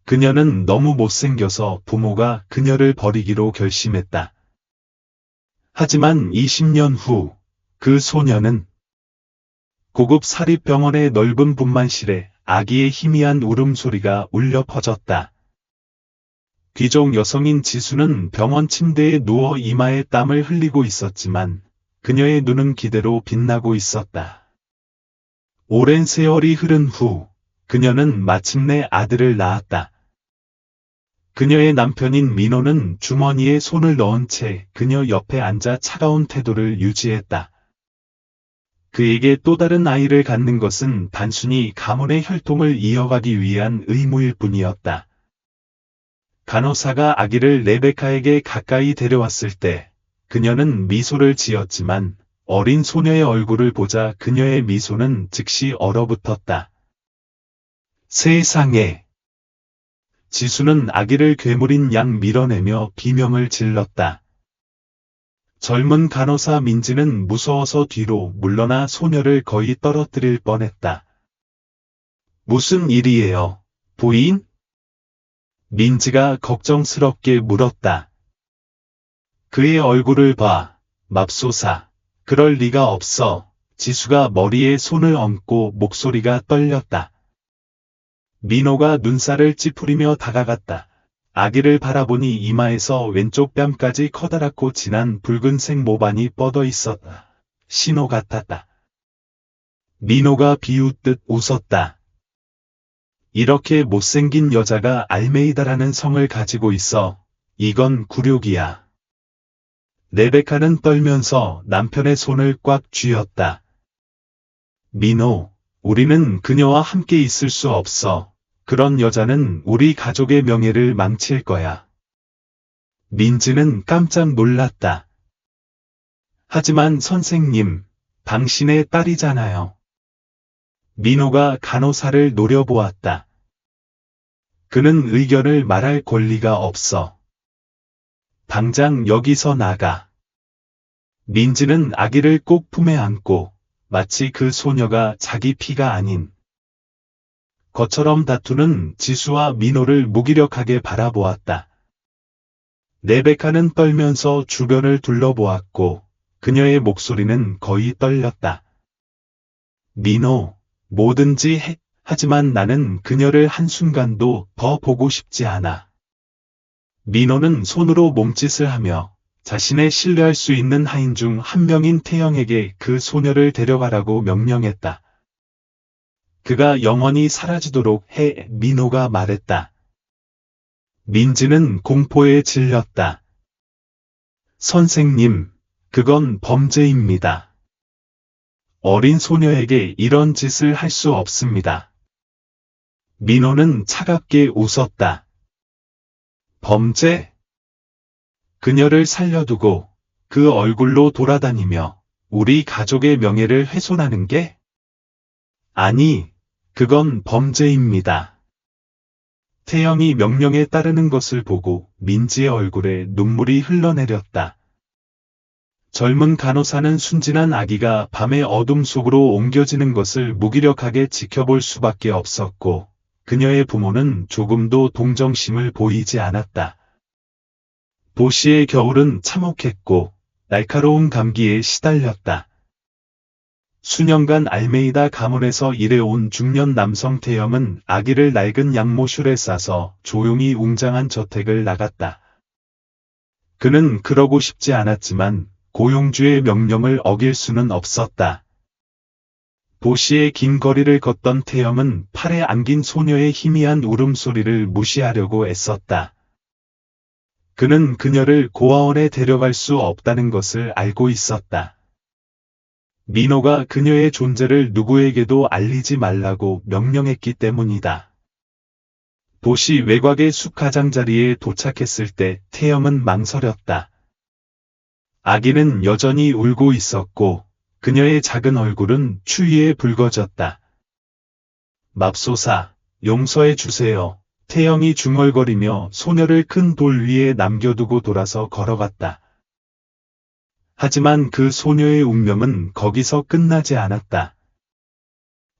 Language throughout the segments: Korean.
그녀는 너무 못생겨서 부모가 그녀를 버리기로 결심했다. 하지만 20년 후, 그 소녀는 고급 사립병원의 넓은 분만실에 아기의 희미한 울음소리가 울려 퍼졌다. 귀족 여성인 지수는 병원 침대에 누워 이마에 땀을 흘리고 있었지만 그녀의 눈은 기대로 빛나고 있었다. 오랜 세월이 흐른 후 그녀는 마침내 아들을 낳았다. 그녀의 남편인 민호는 주머니에 손을 넣은 채 그녀 옆에 앉아 차가운 태도를 유지했다. 그에게 또 다른 아이를 갖는 것은 단순히 가문의 혈통을 이어가기 위한 의무일 뿐이었다. 간호사가 아기를 레베카에게 가까이 데려왔을 때 그녀는 미소를 지었지만 어린 소녀의 얼굴을 보자 그녀의 미소는 즉시 얼어붙었다. 세상에! 지수는 아기를 괴물인 양 밀어내며 비명을 질렀다. 젊은 간호사 민지는 무서워서 뒤로 물러나 소녀를 거의 떨어뜨릴 뻔했다. 무슨 일이에요, 부인? 민지가 걱정스럽게 물었다. 그의 얼굴을 봐, 맙소사. 그럴 리가 없어. 지수가 머리에 손을 얹고 목소리가 떨렸다. 민호가 눈살을 찌푸리며 다가갔다. 아기를 바라보니 이마에서 왼쪽 뺨까지 커다랗고 진한 붉은색 모반이 뻗어 있었다. 신호 같았다. 민호가 비웃듯 웃었다. 이렇게 못생긴 여자가 알메이다라는 성을 가지고 있어. 이건 굴욕이야. 레베카는 떨면서 남편의 손을 꽉 쥐었다. 민호, 우리는 그녀와 함께 있을 수 없어. 그런 여자는 우리 가족의 명예를 망칠 거야. 민지는 깜짝 놀랐다. 하지만 선생님, 당신의 딸이잖아요. 민호가 간호사를 노려보았다. 그는 의견을 말할 권리가 없어. 당장 여기서 나가. 민지는 아기를 꼭 품에 안고 마치 그 소녀가 자기 피가 아닌 것처럼 다투는 지수와 민호를 무기력하게 바라보았다. 레베카는 떨면서 주변을 둘러보았고 그녀의 목소리는 거의 떨렸다. 민호, 뭐든지 해. 하지만 나는 그녀를 한순간도 더 보고 싶지 않아. 민호는 손으로 몸짓을 하며 자신의 신뢰할 수 있는 하인 중 한 명인 태영에게 그 소녀를 데려가라고 명령했다. 그가 영원히 사라지도록 해. 민호가 말했다. 민지는 공포에 질렸다. 선생님, 그건 범죄입니다. 어린 소녀에게 이런 짓을 할 수 없습니다. 민호는 차갑게 웃었다. 범죄? 그녀를 살려두고 그 얼굴로 돌아다니며 우리 가족의 명예를 훼손하는 게? 아니, 그건 범죄입니다. 태영이 명령에 따르는 것을 보고 민지의 얼굴에 눈물이 흘러내렸다. 젊은 간호사는 순진한 아기가 밤의 어둠 속으로 옮겨지는 것을 무기력하게 지켜볼 수밖에 없었고 그녀의 부모는 조금도 동정심을 보이지 않았다. 도시의 겨울은 참혹했고 날카로운 감기에 시달렸다. 수년간 알메이다 가문에서 일해온 중년 남성 태영은 아기를 낡은 양모슐에 싸서 조용히 웅장한 저택을 나갔다. 그는 그러고 싶지 않았지만 고용주의 명령을 어길 수는 없었다. 도시의 긴 거리를 걷던 태영은 팔에 안긴 소녀의 희미한 울음소리를 무시하려고 애썼다. 그는 그녀를 고아원에 데려갈 수 없다는 것을 알고 있었다. 민호가 그녀의 존재를 누구에게도 알리지 말라고 명령했기 때문이다. 도시 외곽의 숲 가장자리에 도착했을 때 태영은 망설였다. 아기는 여전히 울고 있었고 그녀의 작은 얼굴은 추위에 붉어졌다. 맙소사, 용서해 주세요. 태영이 중얼거리며 소녀를 큰 돌 위에 남겨두고 돌아서 걸어갔다. 하지만 그 소녀의 운명은 거기서 끝나지 않았다.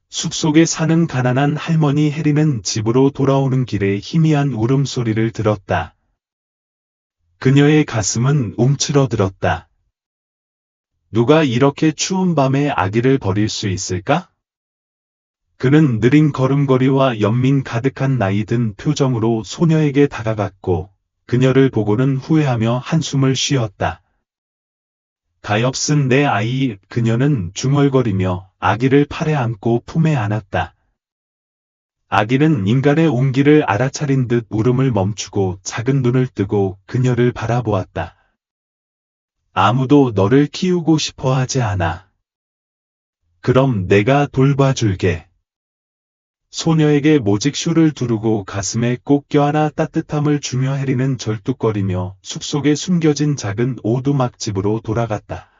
숲속에 사는 가난한 할머니 해리는 집으로 돌아오는 길에 희미한 울음소리를 들었다. 그녀의 가슴은 움츠러들었다. 누가 이렇게 추운 밤에 아기를 버릴 수 있을까? 그는 느린 걸음걸이와 연민 가득한 나이든 표정으로 소녀에게 다가갔고 그녀를 보고는 후회하며 한숨을 쉬었다. 가엾은 내 아이. 그녀는 중얼거리며 아기를 팔에 안고 품에 안았다. 아기는 인간의 온기를 알아차린 듯 울음을 멈추고 작은 눈을 뜨고 그녀를 바라보았다. 아무도 너를 키우고 싶어 하지 않아. 그럼 내가 돌봐줄게. 소녀에게 모직쇼를 두르고 가슴에 꼭 껴안아 따뜻함을 주며 해리는 절뚝거리며 숲속에 숨겨진 작은 오두막집으로 돌아갔다.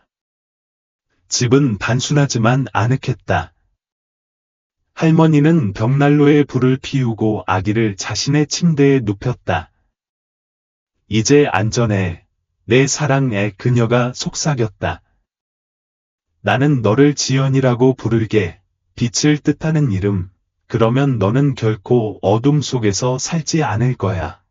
집은 단순하지만 아늑했다. 할머니는 벽난로에 불을 피우고 아기를 자신의 침대에 눕혔다. 이제 안전해. 내 사랑에. 그녀가 속삭였다. 나는 너를 지연이라고 부를게. 빛을 뜻하는 이름. 그러면 너는 결코 어둠 속에서 살지 않을 거야.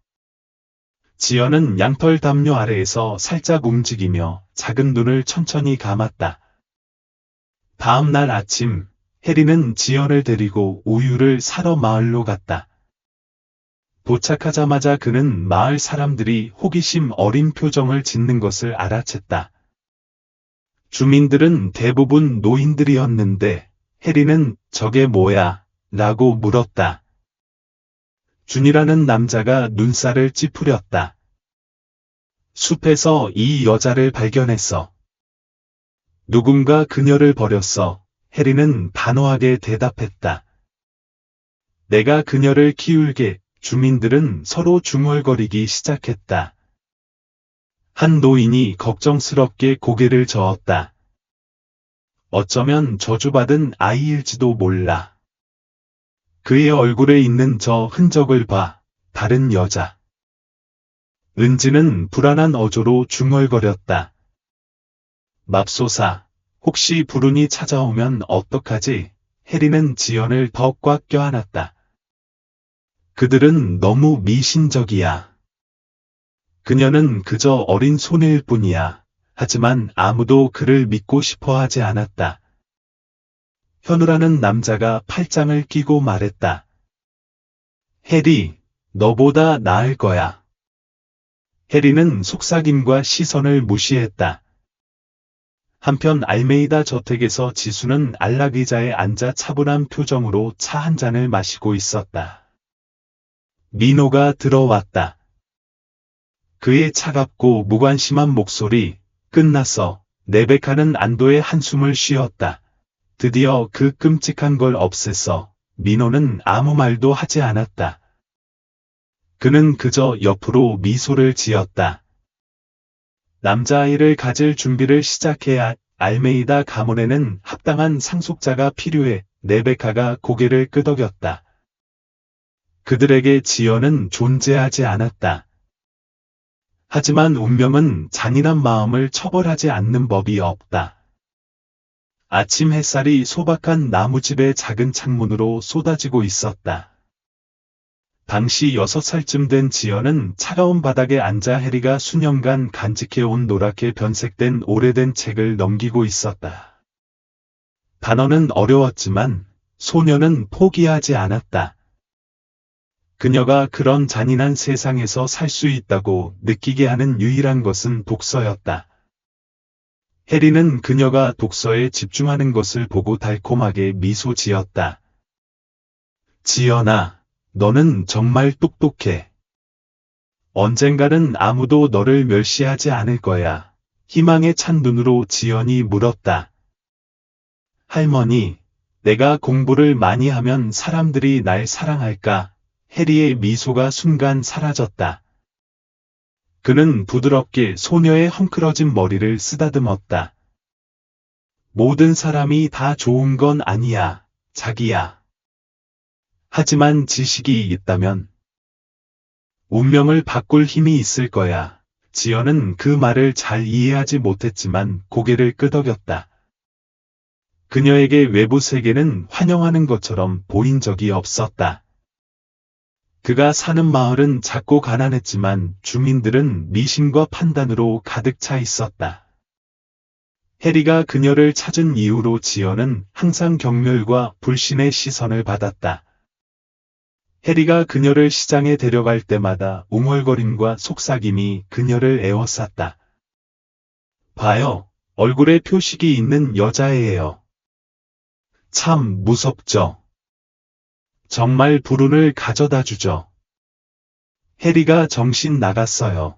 지연은 양털 담요 아래에서 살짝 움직이며 작은 눈을 천천히 감았다. 다음 날 아침, 해리는 지연을 데리고 우유를 사러 마을로 갔다. 도착하자마자 그는 마을 사람들이 호기심 어린 표정을 짓는 것을 알아챘다. 주민들은 대부분 노인들이었는데 해리는 저게 뭐야? 라고 물었다. 준이라는 남자가 눈살을 찌푸렸다. 숲에서 이 여자를 발견했어. 누군가 그녀를 버렸어. 해리는 단호하게 대답했다. 내가 그녀를 키울게. 주민들은 서로 중얼거리기 시작했다. 한 노인이 걱정스럽게 고개를 저었다. 어쩌면 저주받은 아이일지도 몰라. 그의 얼굴에 있는 저 흔적을 봐. 다른 여자. 은지는 불안한 어조로 중얼거렸다. 맙소사, 혹시 불운이 찾아오면 어떡하지? 해리는 지연을 더 꽉 껴안았다. 그들은 너무 미신적이야. 그녀는 그저 어린 소녀일 뿐이야. 하지만 아무도 그를 믿고 싶어 하지 않았다. 현우라는 남자가 팔짱을 끼고 말했다. 해리, 너보다 나을 거야. 해리는 속삭임과 시선을 무시했다. 한편 알메이다 저택에서 지수는 안락 의자에 앉아 차분한 표정으로 차 한 잔을 마시고 있었다. 민호가 들어왔다. 그의 차갑고 무관심한 목소리, 끝났어. 레베카는 안도의 한숨을 쉬었다. 드디어 그 끔찍한 걸 없앴어. 민호는 아무 말도 하지 않았다. 그는 그저 옆으로 미소를 지었다. 남자아이를 가질 준비를 시작해야. 알메이다 가문에는 합당한 상속자가 필요해. 레베카가 고개를 끄덕였다. 그들에게 지연은 존재하지 않았다. 하지만 운명은 잔인한 마음을 처벌하지 않는 법이 없다. 아침 햇살이 소박한 나무집의 작은 창문으로 쏟아지고 있었다. 당시 6살쯤 된 지연은 차가운 바닥에 앉아 해리가 수년간 간직해온 노랗게 변색된 오래된 책을 넘기고 있었다. 단어는 어려웠지만 소녀는 포기하지 않았다. 그녀가 그런 잔인한 세상에서 살 수 있다고 느끼게 하는 유일한 것은 독서였다. 해리는 그녀가 독서에 집중하는 것을 보고 달콤하게 미소 지었다. 지연아, 너는 정말 똑똑해. 언젠가는 아무도 너를 멸시하지 않을 거야. 희망에 찬 눈으로 지연이 물었다. 할머니, 내가 공부를 많이 하면 사람들이 날 사랑할까? 해리의 미소가 순간 사라졌다. 그는 부드럽게 소녀의 헝클어진 머리를 쓰다듬었다. 모든 사람이 다 좋은 건 아니야, 자기야. 하지만 지식이 있다면 운명을 바꿀 힘이 있을 거야. 지연은 그 말을 잘 이해하지 못했지만 고개를 끄덕였다. 그녀에게 외부 세계는 환영하는 것처럼 보인 적이 없었다. 그가 사는 마을은 작고 가난했지만 주민들은 미신과 판단으로 가득 차 있었다. 해리가 그녀를 찾은 이후로 지연은 항상 경멸과 불신의 시선을 받았다. 해리가 그녀를 시장에 데려갈 때마다 웅얼거림과 속삭임이 그녀를 애워쌌다. 봐요, 얼굴에 표식이 있는 여자애예요. 참 무섭죠. 정말 불운을 가져다 주죠. 해리가 정신 나갔어요.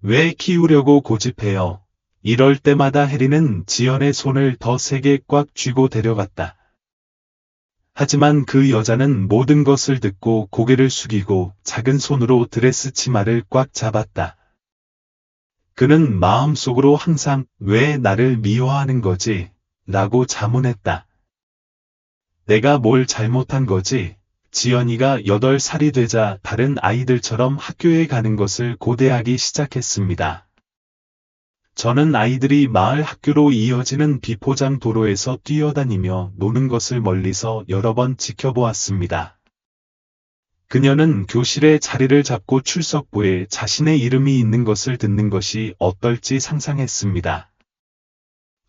왜 키우려고 고집해요? 이럴 때마다 해리는 지연의 손을 더 세게 꽉 쥐고 데려갔다. 하지만 그 여자는 모든 것을 듣고 고개를 숙이고 작은 손으로 드레스 치마를 꽉 잡았다. 그는 마음속으로 항상 왜 나를 미워하는 거지? 라고 자문했다. 내가 뭘 잘못한 거지? 지연이가 8살이 되자 다른 아이들처럼 학교에 가는 것을 고대하기 시작했습니다. 저는 아이들이 마을 학교로 이어지는 비포장 도로에서 뛰어다니며 노는 것을 멀리서 여러 번 지켜보았습니다. 그녀는 교실에 자리를 잡고 출석부에 자신의 이름이 있는 것을 듣는 것이 어떨지 상상했습니다.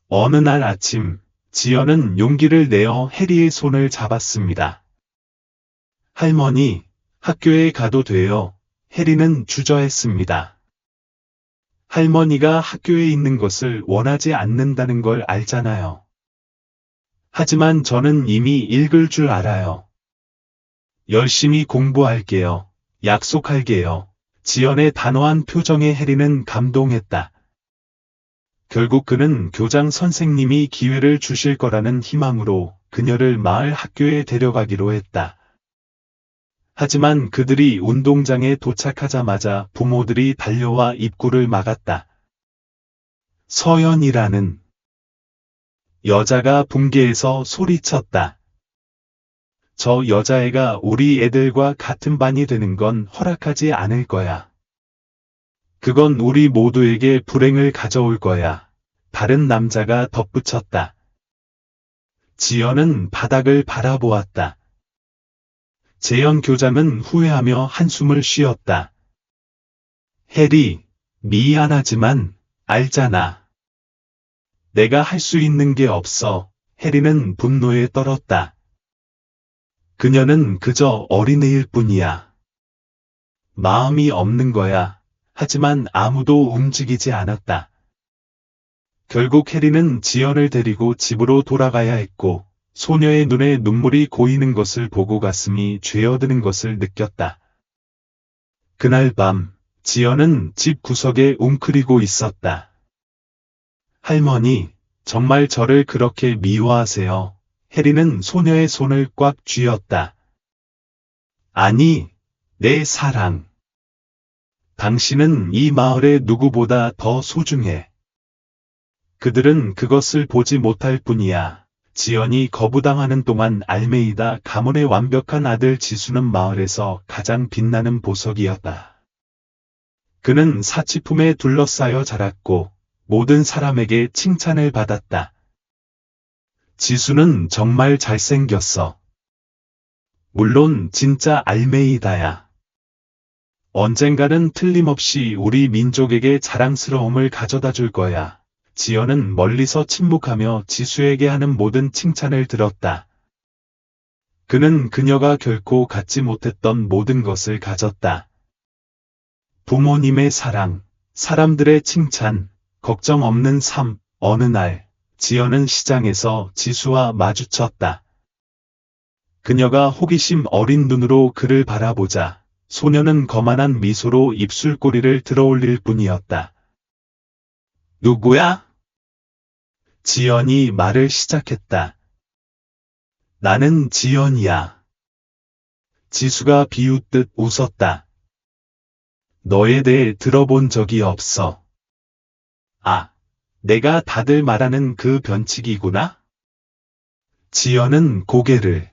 어느 날 아침, 지연은 용기를 내어 해리의 손을 잡았습니다. 할머니, 학교에 가도 돼요. 해리는 주저했습니다. 할머니가 학교에 있는 것을 원하지 않는다는 걸 알잖아요. 하지만 저는 이미 읽을 줄 알아요. 열심히 공부할게요. 약속할게요. 지연의 단호한 표정에 해리는 감동했다. 결국 그는 교장 선생님이 기회를 주실 거라는 희망으로 그녀를 마을 학교에 데려가기로 했다. 하지만 그들이 운동장에 도착하자마자 부모들이 달려와 입구를 막았다. 서연이라는 여자가 분개해서 소리쳤다. 저 여자애가 우리 애들과 같은 반이 되는 건 허락하지 않을 거야. 그건 우리 모두에게 불행을 가져올 거야. 다른 남자가 덧붙였다. 지연은 바닥을 바라보았다. 재현 교장은 후회하며 한숨을 쉬었다. 해리, 미안하지만 알잖아. 내가 할 수 있는 게 없어. 해리는 분노에 떨었다. 그녀는 그저 어린애일 뿐이야. 마음이 없는 거야. 하지만 아무도 움직이지 않았다. 결국 해리는 지연을 데리고 집으로 돌아가야 했고, 소녀의 눈에 눈물이 고이는 것을 보고 가슴이 죄어드는 것을 느꼈다. 그날 밤, 지연은 집 구석에 웅크리고 있었다. 할머니, 정말 저를 그렇게 미워하세요? 해리는 소녀의 손을 꽉 쥐었다. 아니, 내 사랑. 당신은 이 마을의 누구보다 더 소중해. 그들은 그것을 보지 못할 뿐이야. 지연이 거부당하는 동안 알메이다 가문의 완벽한 아들 지수는 마을에서 가장 빛나는 보석이었다. 그는 사치품에 둘러싸여 자랐고 모든 사람에게 칭찬을 받았다. 지수는 정말 잘생겼어. 물론 진짜 알메이다야. 언젠가는 틀림없이 우리 민족에게 자랑스러움을 가져다 줄 거야. 지연은 멀리서 침묵하며 지수에게 하는 모든 칭찬을 들었다. 그는 그녀가 결코 갖지 못했던 모든 것을 가졌다. 부모님의 사랑, 사람들의 칭찬, 걱정 없는 삶. 어느 날, 지연은 시장에서 지수와 마주쳤다. 그녀가 호기심 어린 눈으로 그를 바라보자 소녀는 거만한 미소로 입술꼬리를 들어올릴 뿐이었다. 누구야? 지연이 말을 시작했다. 나는 지연이야. 지수가 비웃듯 웃었다. 너에 대해 들어본 적이 없어. 아, 내가 다들 말하는 그 변치기구나? 지연은 고개를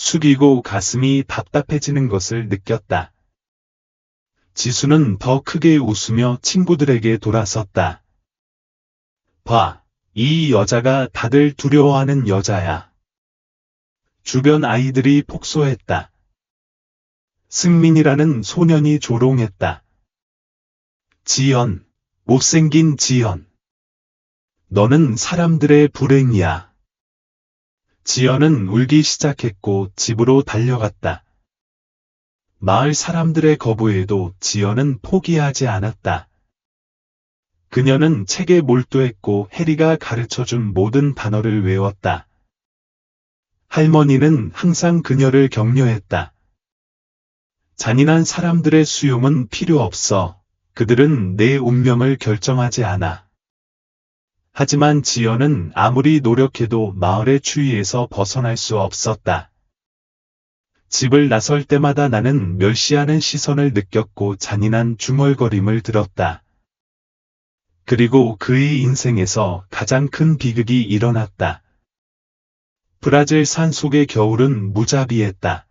숙이고 가슴이 답답해지는 것을 느꼈다. 지수는 더 크게 웃으며 친구들에게 돌아섰다. 봐, 이 여자가 다들 두려워하는 여자야. 주변 아이들이 폭소했다. 승민이라는 소년이 조롱했다. 지연, 못생긴 지연. 너는 사람들의 불행이야. 지연은 울기 시작했고 집으로 달려갔다. 마을 사람들의 거부에도 지연은 포기하지 않았다. 그녀는 책에 몰두했고 해리가 가르쳐준 모든 단어를 외웠다. 할머니는 항상 그녀를 격려했다. 잔인한 사람들의 수용은 필요 없어. 그들은 내 운명을 결정하지 않아. 하지만 지연은 아무리 노력해도 마을의 추위에서 벗어날 수 없었다. 집을 나설 때마다 나는 멸시하는 시선을 느꼈고 잔인한 중얼거림을 들었다. 그리고 그의 인생에서 가장 큰 비극이 일어났다. 브라질 산속의 겨울은 무자비했다.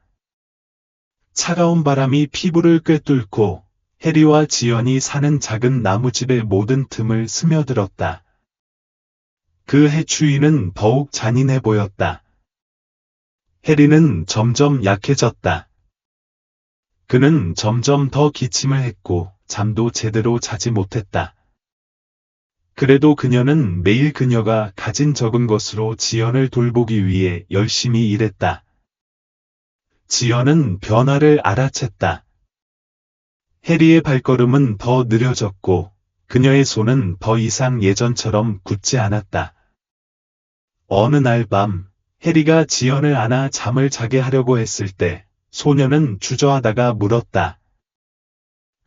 차가운 바람이 피부를 꿰뚫고 해리와 지연이 사는 작은 나무집의 모든 틈을 스며들었다. 그 해추위는 더욱 잔인해 보였다. 해리는 점점 약해졌다. 그는 점점 더 기침을 했고 잠도 제대로 자지 못했다. 그래도 그녀는 매일 그녀가 가진 적은 것으로 지연을 돌보기 위해 열심히 일했다. 지연은 변화를 알아챘다. 해리의 발걸음은 더 느려졌고 그녀의 손은 더 이상 예전처럼 굳지 않았다. 어느 날 밤 해리가 지연을 안아 잠을 자게 하려고 했을 때 소녀는 주저하다가 물었다.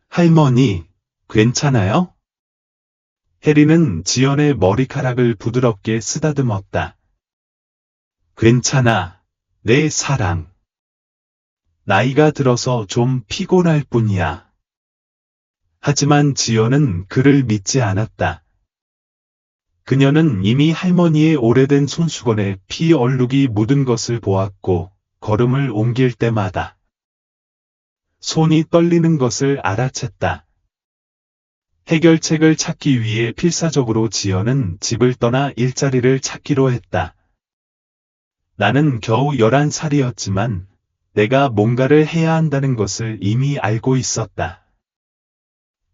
할머니, 괜찮아요? 해리는 지연의 머리카락을 부드럽게 쓰다듬었다. 괜찮아, 내 사랑. 나이가 들어서 좀 피곤할 뿐이야. 하지만 지연은 그를 믿지 않았다. 그녀는 이미 할머니의 오래된 손수건에 피 얼룩이 묻은 것을 보았고 걸음을 옮길 때마다 손이 떨리는 것을 알아챘다. 해결책을 찾기 위해 필사적으로 지연은 집을 떠나 일자리를 찾기로 했다. 나는 겨우 11살이었지만 내가 뭔가를 해야 한다는 것을 이미 알고 있었다.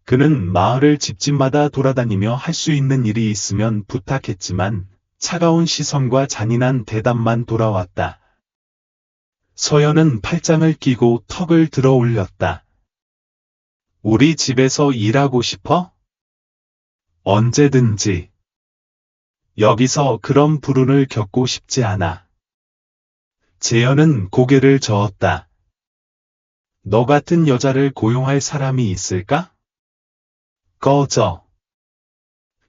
그는 마을을 집집마다 돌아다니며 할 수 있는 일이 있으면 부탁했지만 차가운 시선과 잔인한 대답만 돌아왔다. 서연은 팔짱을 끼고 턱을 들어 올렸다. 우리 집에서 일하고 싶어? 언제든지. 여기서 그런 불운을 겪고 싶지 않아. 재현은 고개를 저었다. 너 같은 여자를 고용할 사람이 있을까? 꺼져.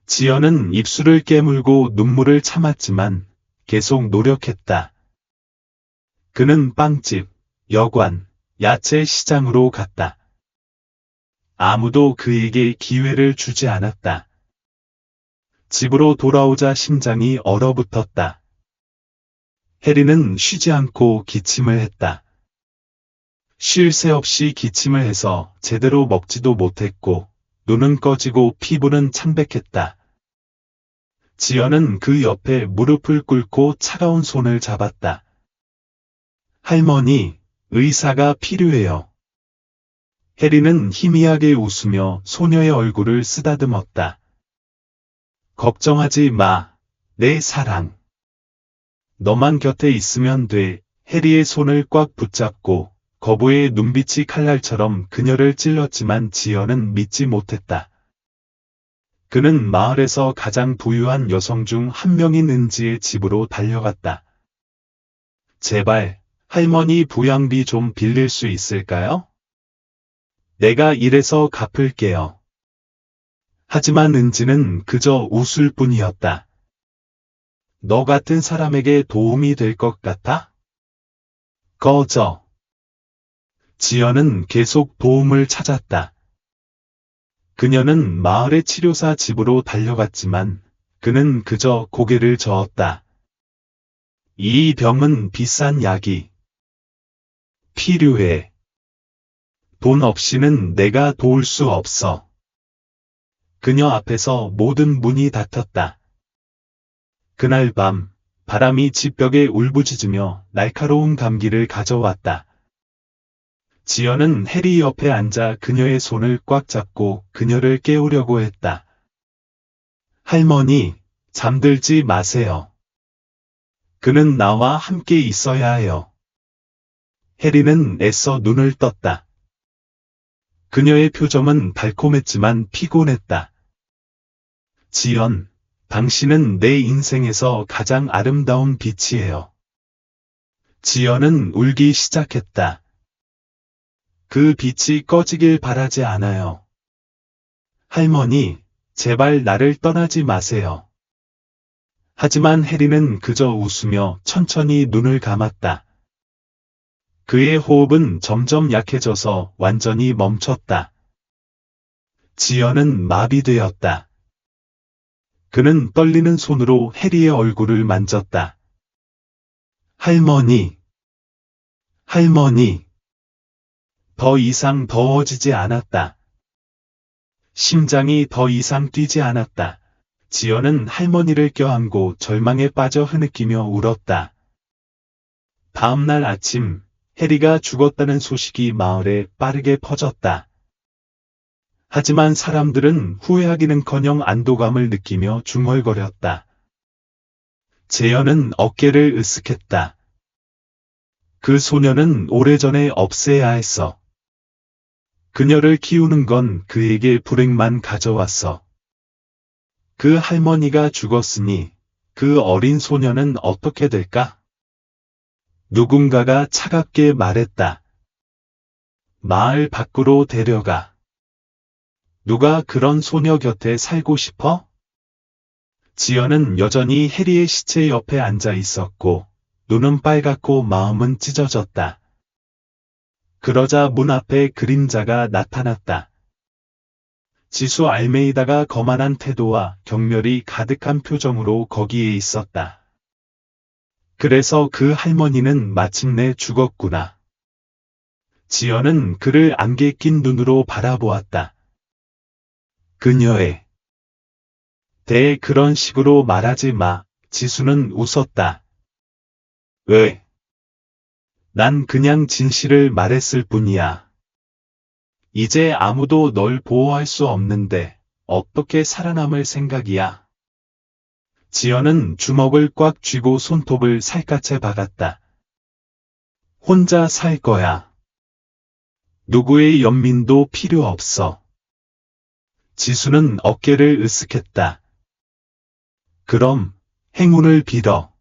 지연은 입술을 깨물고 눈물을 참았지만 계속 노력했다. 그는 빵집, 여관, 야채 시장으로 갔다. 아무도 그에게 기회를 주지 않았다. 집으로 돌아오자 심장이 얼어붙었다. 해리는 쉬지 않고 기침을 했다. 쉴 새 없이 기침을 해서 제대로 먹지도 못했고 눈은 꺼지고 피부는 창백했다. 지연은 그 옆에 무릎을 꿇고 차가운 손을 잡았다. 할머니, 의사가 필요해요. 해리는 희미하게 웃으며 소녀의 얼굴을 쓰다듬었다. 걱정하지 마, 내 사랑. 너만 곁에 있으면 돼. 해리의 손을 꽉 붙잡고 거부의 눈빛이 칼날처럼 그녀를 찔렀지만 지연은 믿지 못했다. 그는 마을에서 가장 부유한 여성 중 한 명인 은지의 집으로 달려갔다. 제발, 할머니 부양비 좀 빌릴 수 있을까요? 내가 일해서 갚을게요. 하지만 은지는 그저 웃을 뿐이었다. 너 같은 사람에게 도움이 될 것 같아? 꺼져. 지연은 계속 도움을 찾았다. 그녀는 마을의 치료사 집으로 달려갔지만 그는 그저 고개를 저었다. 이 병은 비싼 약이 필요해. 돈 없이는 내가 도울 수 없어. 그녀 앞에서 모든 문이 닫혔다. 그날 밤, 바람이 집벽에 울부짖으며 날카로운 감기를 가져왔다. 지연은 해리 옆에 앉아 그녀의 손을 꽉 잡고 그녀를 깨우려고 했다. 할머니, 잠들지 마세요. 그는 나와 함께 있어야 해요. 해리는 애써 눈을 떴다. 그녀의 표정은 달콤했지만 피곤했다. 지연, 당신은 내 인생에서 가장 아름다운 빛이에요. 지연은 울기 시작했다. 그 빛이 꺼지길 바라지 않아요. 할머니, 제발 나를 떠나지 마세요. 하지만 해리는 그저 웃으며 천천히 눈을 감았다. 그의 호흡은 점점 약해져서 완전히 멈췄다. 지연은 마비되었다. 그는 떨리는 손으로 해리의 얼굴을 만졌다. 할머니, 할머니. 더 이상 더워지지 않았다. 심장이 더 이상 뛰지 않았다. 지연은 할머니를 껴안고 절망에 빠져 흐느끼며 울었다. 다음날 아침, 해리가 죽었다는 소식이 마을에 빠르게 퍼졌다. 하지만 사람들은 후회하기는커녕 안도감을 느끼며 중얼거렸다. 재현은 어깨를 으쓱했다. 그 소녀는 오래전에 없애야 했어. 그녀를 키우는 건 그에게 불행만 가져왔어. 그 할머니가 죽었으니 그 어린 소녀는 어떻게 될까? 누군가가 차갑게 말했다. 마을 밖으로 데려가. 누가 그런 소녀 곁에 살고 싶어? 지연은 여전히 해리의 시체 옆에 앉아 있었고, 눈은 빨갛고 마음은 찢어졌다. 그러자 문 앞에 그림자가 나타났다. 지수 알메이다가 거만한 태도와 경멸이 가득한 표정으로 거기에 있었다. 그래서 그 할머니는 마침내 죽었구나. 지연은 그를 안개 낀 눈으로 바라보았다. 그녀의 대해 그런 식으로 말하지 마. 지수는 웃었다. 왜? 난 그냥 진실을 말했을 뿐이야. 이제 아무도 널 보호할 수 없는데 어떻게 살아남을 생각이야? 지연은 주먹을 꽉 쥐고 손톱을 살갗에 박았다. 혼자 살 거야. 누구의 연민도 필요 없어. 지수는 어깨를 으쓱했다. 그럼 행운을 빌어.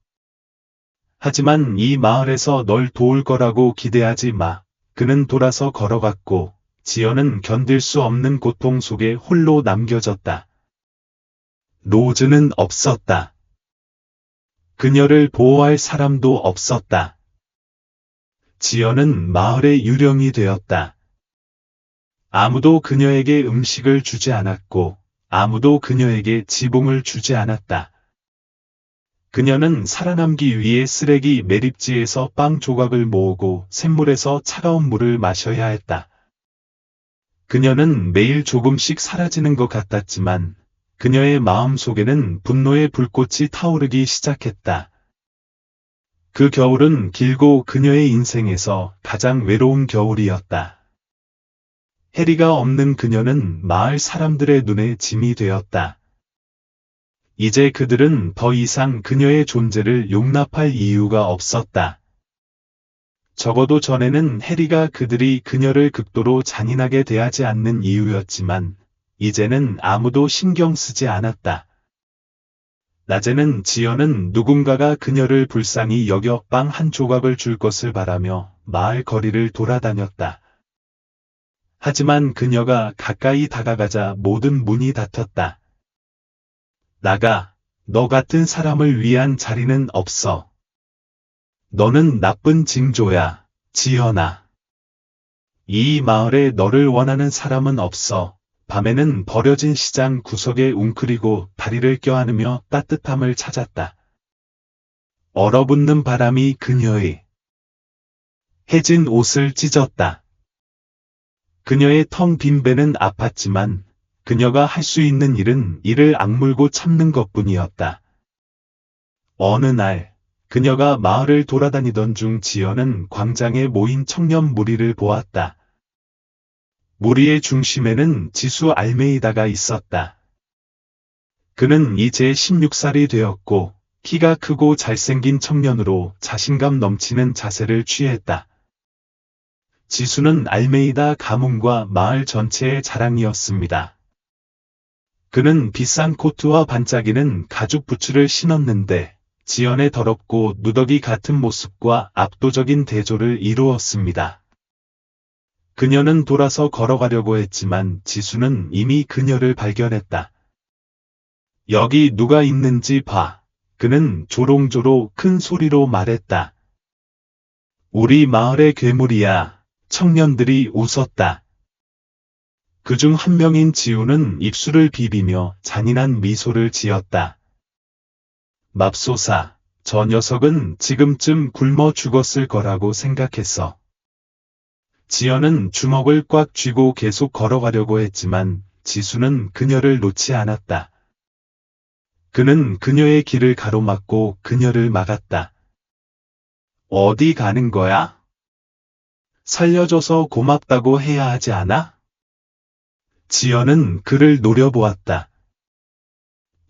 하지만 이 마을에서 널 도울 거라고 기대하지 마. 그는 돌아서 걸어갔고 지연은 견딜 수 없는 고통 속에 홀로 남겨졌다. 로즈는 없었다. 그녀를 보호할 사람도 없었다. 지연은 마을의 유령이 되었다. 아무도 그녀에게 음식을 주지 않았고 아무도 그녀에게 지붕을 주지 않았다. 그녀는 살아남기 위해 쓰레기 매립지에서 빵 조각을 모으고 샘물에서 차가운 물을 마셔야 했다. 그녀는 매일 조금씩 사라지는 것 같았지만 그녀의 마음 속에는 분노의 불꽃이 타오르기 시작했다. 그 겨울은 길고 그녀의 인생에서 가장 외로운 겨울이었다. 해리가 없는 그녀는 마을 사람들의 눈에 짐이 되었다. 이제 그들은 더 이상 그녀의 존재를 용납할 이유가 없었다. 적어도 전에는 해리가 그들이 그녀를 극도로 잔인하게 대하지 않는 이유였지만 이제는 아무도 신경 쓰지 않았다. 낮에는 지연은 누군가가 그녀를 불쌍히 여겨 빵 한 조각을 줄 것을 바라며 마을 거리를 돌아다녔다. 하지만 그녀가 가까이 다가가자 모든 문이 닫혔다. 나가, 너 같은 사람을 위한 자리는 없어. 너는 나쁜 징조야, 지연아. 이 마을에 너를 원하는 사람은 없어. 밤에는 버려진 시장 구석에 웅크리고 다리를 껴안으며 따뜻함을 찾았다. 얼어붙는 바람이 그녀의 해진 옷을 찢었다. 그녀의 텅 빈 배는 아팠지만 그녀가 할 수 있는 일은 이를 악물고 참는 것뿐이었다. 어느 날, 그녀가 마을을 돌아다니던 중 지연은 광장에 모인 청년 무리를 보았다. 무리의 중심에는 지수 알메이다가 있었다. 그는 이제 16살이 되었고, 키가 크고 잘생긴 청년으로 자신감 넘치는 자세를 취했다. 지수는 알메이다 가문과 마을 전체의 자랑이었습니다. 그는 비싼 코트와 반짝이는 가죽 부츠를 신었는데, 지연의 더럽고 누더기 같은 모습과 압도적인 대조를 이루었습니다. 그녀는 돌아서 걸어가려고 했지만 지수는 이미 그녀를 발견했다. 여기 누가 있는지 봐. 그는 조롱조로 큰 소리로 말했다. 우리 마을의 괴물이야. 청년들이 웃었다. 그중 한 명인 지우는 입술을 비비며 잔인한 미소를 지었다. 맙소사, 저 녀석은 지금쯤 굶어 죽었을 거라고 생각했어. 지연은 주먹을 꽉 쥐고 계속 걸어가려고 했지만 지수는 그녀를 놓지 않았다. 그는 그녀의 길을 가로막고 그녀를 막았다. 어디 가는 거야? 살려줘서 고맙다고 해야 하지 않아? 지연은 그를 노려보았다.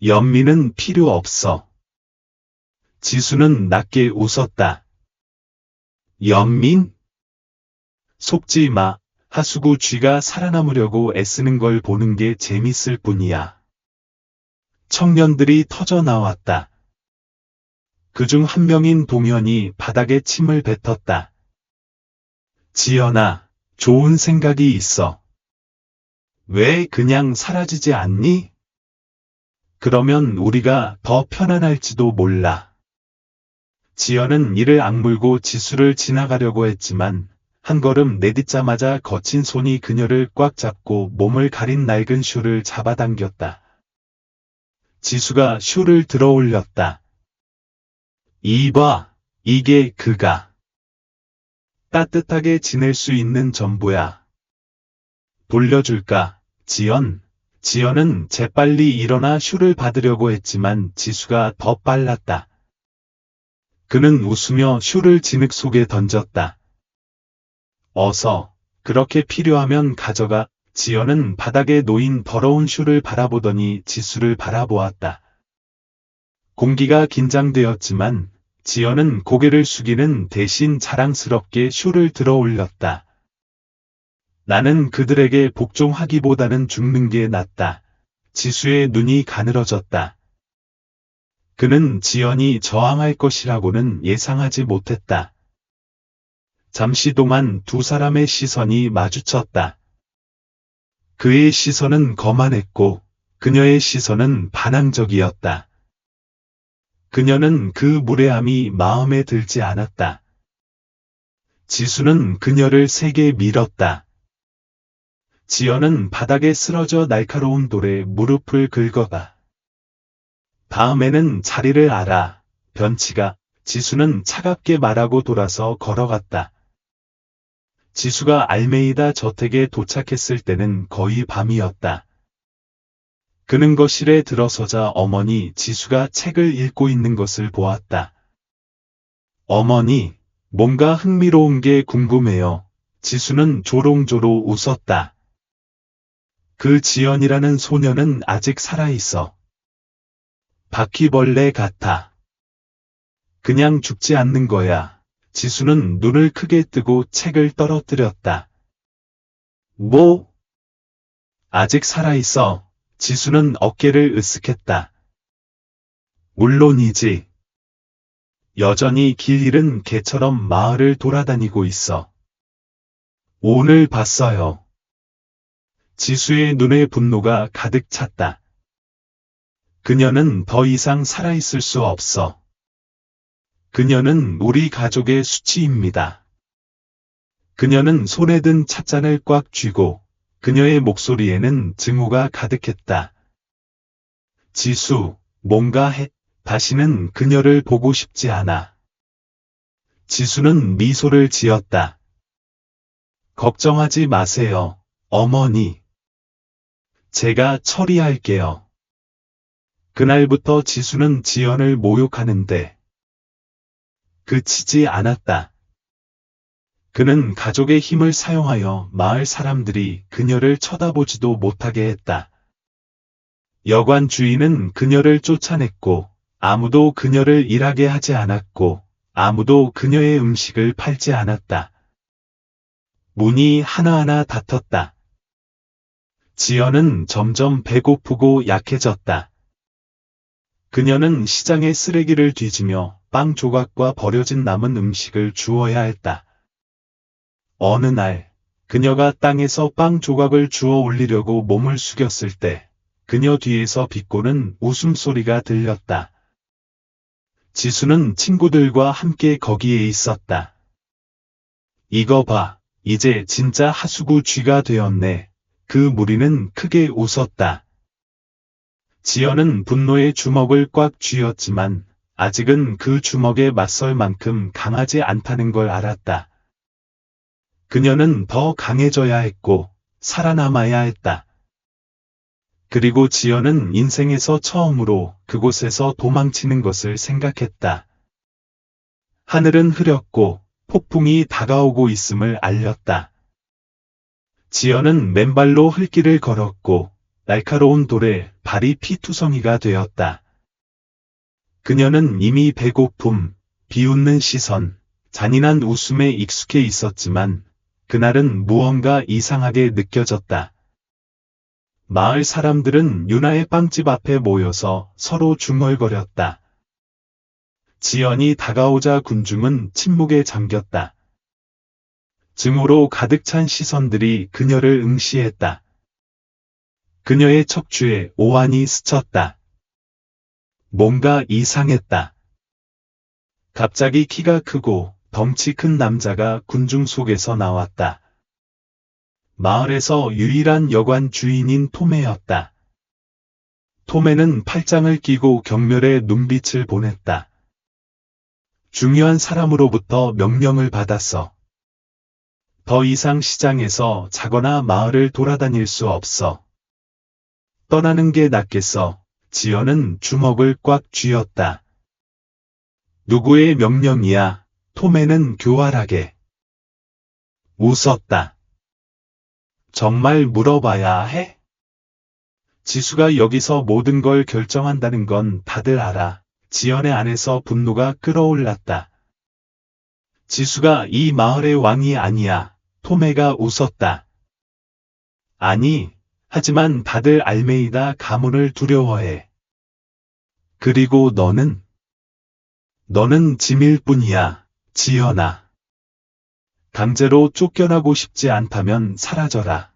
연민은 필요 없어. 지수는 낮게 웃었다. 연민? 속지 마. 하수구 쥐가 살아남으려고 애쓰는 걸 보는 게 재밌을 뿐이야. 청년들이 터져 나왔다. 그중 한 명인 동현이 바닥에 침을 뱉었다. 지연아, 좋은 생각이 있어. 왜 그냥 사라지지 않니? 그러면 우리가 더 편안할지도 몰라. 지연은 이를 악물고 지수를 지나가려고 했지만 한 걸음 내딛자마자 거친 손이 그녀를 꽉 잡고 몸을 가린 낡은 슈를 잡아당겼다. 지수가 슈를 들어 올렸다. 이봐, 이게 그가 따뜻하게 지낼 수 있는 전부야. 돌려줄까, 지연? 지연은 재빨리 일어나 슈를 받으려고 했지만 지수가 더 빨랐다. 그는 웃으며 슈를 진흙 속에 던졌다. 어서, 그렇게 필요하면 가져가. 지연은 바닥에 놓인 더러운 슈를 바라보더니 지수를 바라보았다. 공기가 긴장되었지만 지연은 고개를 숙이는 대신 자랑스럽게 슈를 들어 올렸다. 나는 그들에게 복종하기보다는 죽는 게 낫다. 지수의 눈이 가늘어졌다. 그는 지연이 저항할 것이라고는 예상하지 못했다. 잠시 동안 두 사람의 시선이 마주쳤다. 그의 시선은 거만했고 그녀의 시선은 반항적이었다. 그녀는 그 무례함이 마음에 들지 않았다. 지수는 그녀를 세게 밀었다. 지연은 바닥에 쓰러져 날카로운 돌에 무릎을 긁어가. 다음에는 자리를 알아, 변치가. 지수는 차갑게 말하고 돌아서 걸어갔다. 지수가 알메이다 저택에 도착했을 때는 거의 밤이었다. 그는 거실에 들어서자 어머니 지수가 책을 읽고 있는 것을 보았다. 어머니, 뭔가 흥미로운 게 궁금해요. 지수는 조롱조로 웃었다. 그 지연이라는 소녀는 아직 살아있어. 바퀴벌레 같아. 그냥 죽지 않는 거야. 지수는 눈을 크게 뜨고 책을 떨어뜨렸다. 뭐? 아직 살아있어. 지수는 어깨를 으쓱했다. 물론이지. 여전히 길 잃은 개처럼 마을을 돌아다니고 있어. 오늘 봤어요. 지수의 눈에 분노가 가득 찼다. 그녀는 더 이상 살아있을 수 없어. 그녀는 우리 가족의 수치입니다. 그녀는 손에 든 찻잔을 꽉 쥐고 그녀의 목소리에는 증오가 가득했다. 지수, 뭔가 해. 다시는 그녀를 보고 싶지 않아. 지수는 미소를 지었다. 걱정하지 마세요, 어머니. 제가 처리할게요. 그날부터 지수는 지연을 모욕하는데 그치지 않았다. 그는 가족의 힘을 사용하여 마을 사람들이 그녀를 쳐다보지도 못하게 했다. 여관 주인은 그녀를 쫓아냈고 아무도 그녀를 일하게 하지 않았고 아무도 그녀의 음식을 팔지 않았다. 문이 하나하나 닫혔다. 지연은 점점 배고프고 약해졌다. 그녀는 시장의 쓰레기를 뒤지며 빵 조각과 버려진 남은 음식을 주워야 했다. 어느 날, 그녀가 땅에서 빵 조각을 주워 올리려고 몸을 숙였을 때, 그녀 뒤에서 비꼬는 웃음소리가 들렸다. 지수는 친구들과 함께 거기에 있었다. 이거 봐, 이제 진짜 하수구 쥐가 되었네. 그 무리는 크게 웃었다. 지연은 분노의 주먹을 꽉 쥐었지만 아직은 그 주먹에 맞설 만큼 강하지 않다는 걸 알았다. 그녀는 더 강해져야 했고 살아남아야 했다. 그리고 지연은 인생에서 처음으로 그곳에서 도망치는 것을 생각했다. 하늘은 흐렸고 폭풍이 다가오고 있음을 알렸다. 지연은 맨발로 흙길을 걸었고 날카로운 돌에 발이 피투성이가 되었다. 그녀는 이미 배고픔, 비웃는 시선, 잔인한 웃음에 익숙해 있었지만 그날은 무언가 이상하게 느껴졌다. 마을 사람들은 유나의 빵집 앞에 모여서 서로 중얼거렸다. 지연이 다가오자 군중은 침묵에 잠겼다. 증오로 가득 찬 시선들이 그녀를 응시했다. 그녀의 척추에 오한이 스쳤다. 뭔가 이상했다. 갑자기 키가 크고 덩치 큰 남자가 군중 속에서 나왔다. 마을에서 유일한 여관 주인인 토메였다. 토메는 팔짱을 끼고 경멸의 눈빛을 보냈다. 중요한 사람으로부터 명령을 받았어. 더 이상 시장에서 자거나 마을을 돌아다닐 수 없어. 떠나는 게 낫겠어. 지연은 주먹을 꽉 쥐었다. 누구의 명령이야? 토메는 교활하게 웃었다. 정말 물어봐야 해? 지수가 여기서 모든 걸 결정한다는 건 다들 알아. 지연의 안에서 분노가 끓어올랐다. 지수가 이 마을의 왕이 아니야. 토메가 웃었다. 아니, 하지만 다들 알메이다 가문을 두려워해. 그리고 너는 짐일 뿐이야, 지연아. 강제로 쫓겨나고 싶지 않다면 사라져라.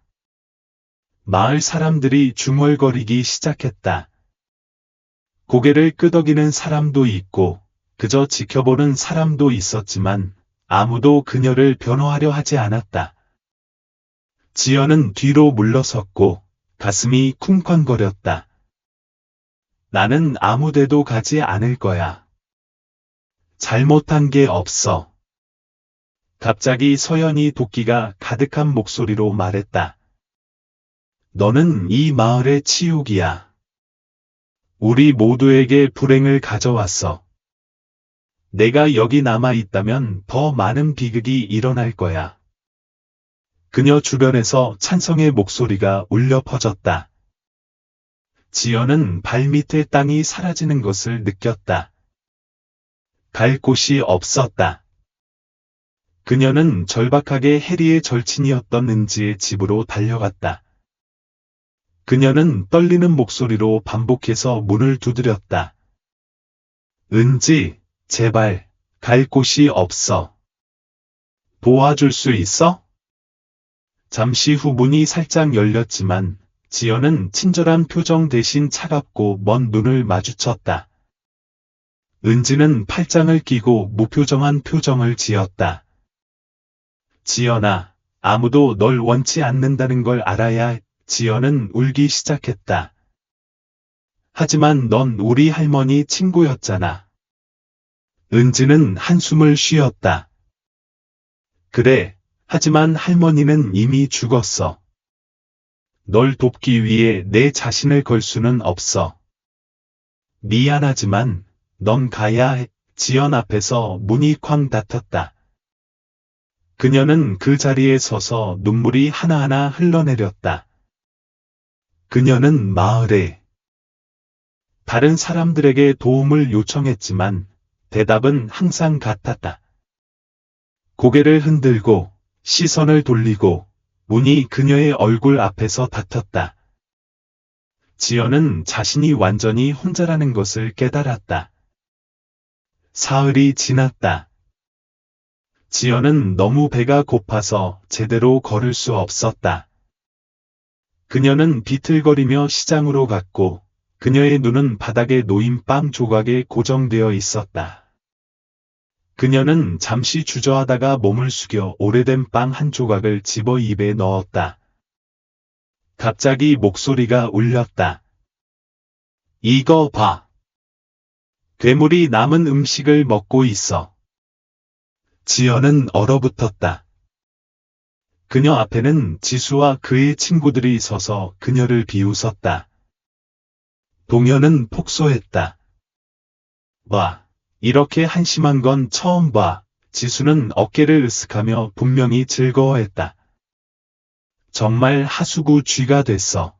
마을 사람들이 중얼거리기 시작했다. 고개를 끄덕이는 사람도 있고 그저 지켜보는 사람도 있었지만 아무도 그녀를 변호하려 하지 않았다. 지연은 뒤로 물러섰고 가슴이 쿵쾅거렸다. 나는 아무데도 가지 않을 거야. 잘못한 게 없어. 갑자기 서연이 도끼가 가득한 목소리로 말했다. 너는 이 마을의 치욕이야. 우리 모두에게 불행을 가져왔어. 내가 여기 남아 있다면 더 많은 비극이 일어날 거야. 그녀 주변에서 찬성의 목소리가 울려 퍼졌다. 지연은 발밑의 땅이 사라지는 것을 느꼈다. 갈 곳이 없었다. 그녀는 절박하게 해리의 절친이었던 은지의 집으로 달려갔다. 그녀는 떨리는 목소리로 반복해서 문을 두드렸다. 은지, 제발, 갈 곳이 없어. 도와줄 수 있어? 잠시 후 문이 살짝 열렸지만 지연은 친절한 표정 대신 차갑고 먼 눈을 마주쳤다. 은지는 팔짱을 끼고 무표정한 표정을 지었다. 지연아, 아무도 널 원치 않는다는 걸 알아야. 지연은 울기 시작했다. 하지만 넌 우리 할머니 친구였잖아. 은지는 한숨을 쉬었다. 그래, 하지만 할머니는 이미 죽었어. 널 돕기 위해 내 자신을 걸 수는 없어. 미안하지만 넌 가야 해. 지연 앞에서 문이 쾅 닫혔다. 그녀는 그 자리에 서서 눈물이 하나하나 흘러내렸다. 그녀는 마을에 다른 사람들에게 도움을 요청했지만 대답은 항상 같았다. 고개를 흔들고 시선을 돌리고 문이 그녀의 얼굴 앞에서 닫혔다. 지연은 자신이 완전히 혼자라는 것을 깨달았다. 사흘이 지났다. 지연은 너무 배가 고파서 제대로 걸을 수 없었다. 그녀는 비틀거리며 시장으로 갔고 그녀의 눈은 바닥에 놓인 빵 조각에 고정되어 있었다. 그녀는 잠시 주저하다가 몸을 숙여 오래된 빵 한 조각을 집어 입에 넣었다. 갑자기 목소리가 울렸다. 이거 봐. 괴물이 남은 음식을 먹고 있어. 지연은 얼어붙었다. 그녀 앞에는 지수와 그의 친구들이 서서 그녀를 비웃었다. 동현은 폭소했다. 와, 이렇게 한심한 건 처음 봐. 지수는 어깨를 으쓱하며 분명히 즐거워했다. 정말 하수구 쥐가 됐어.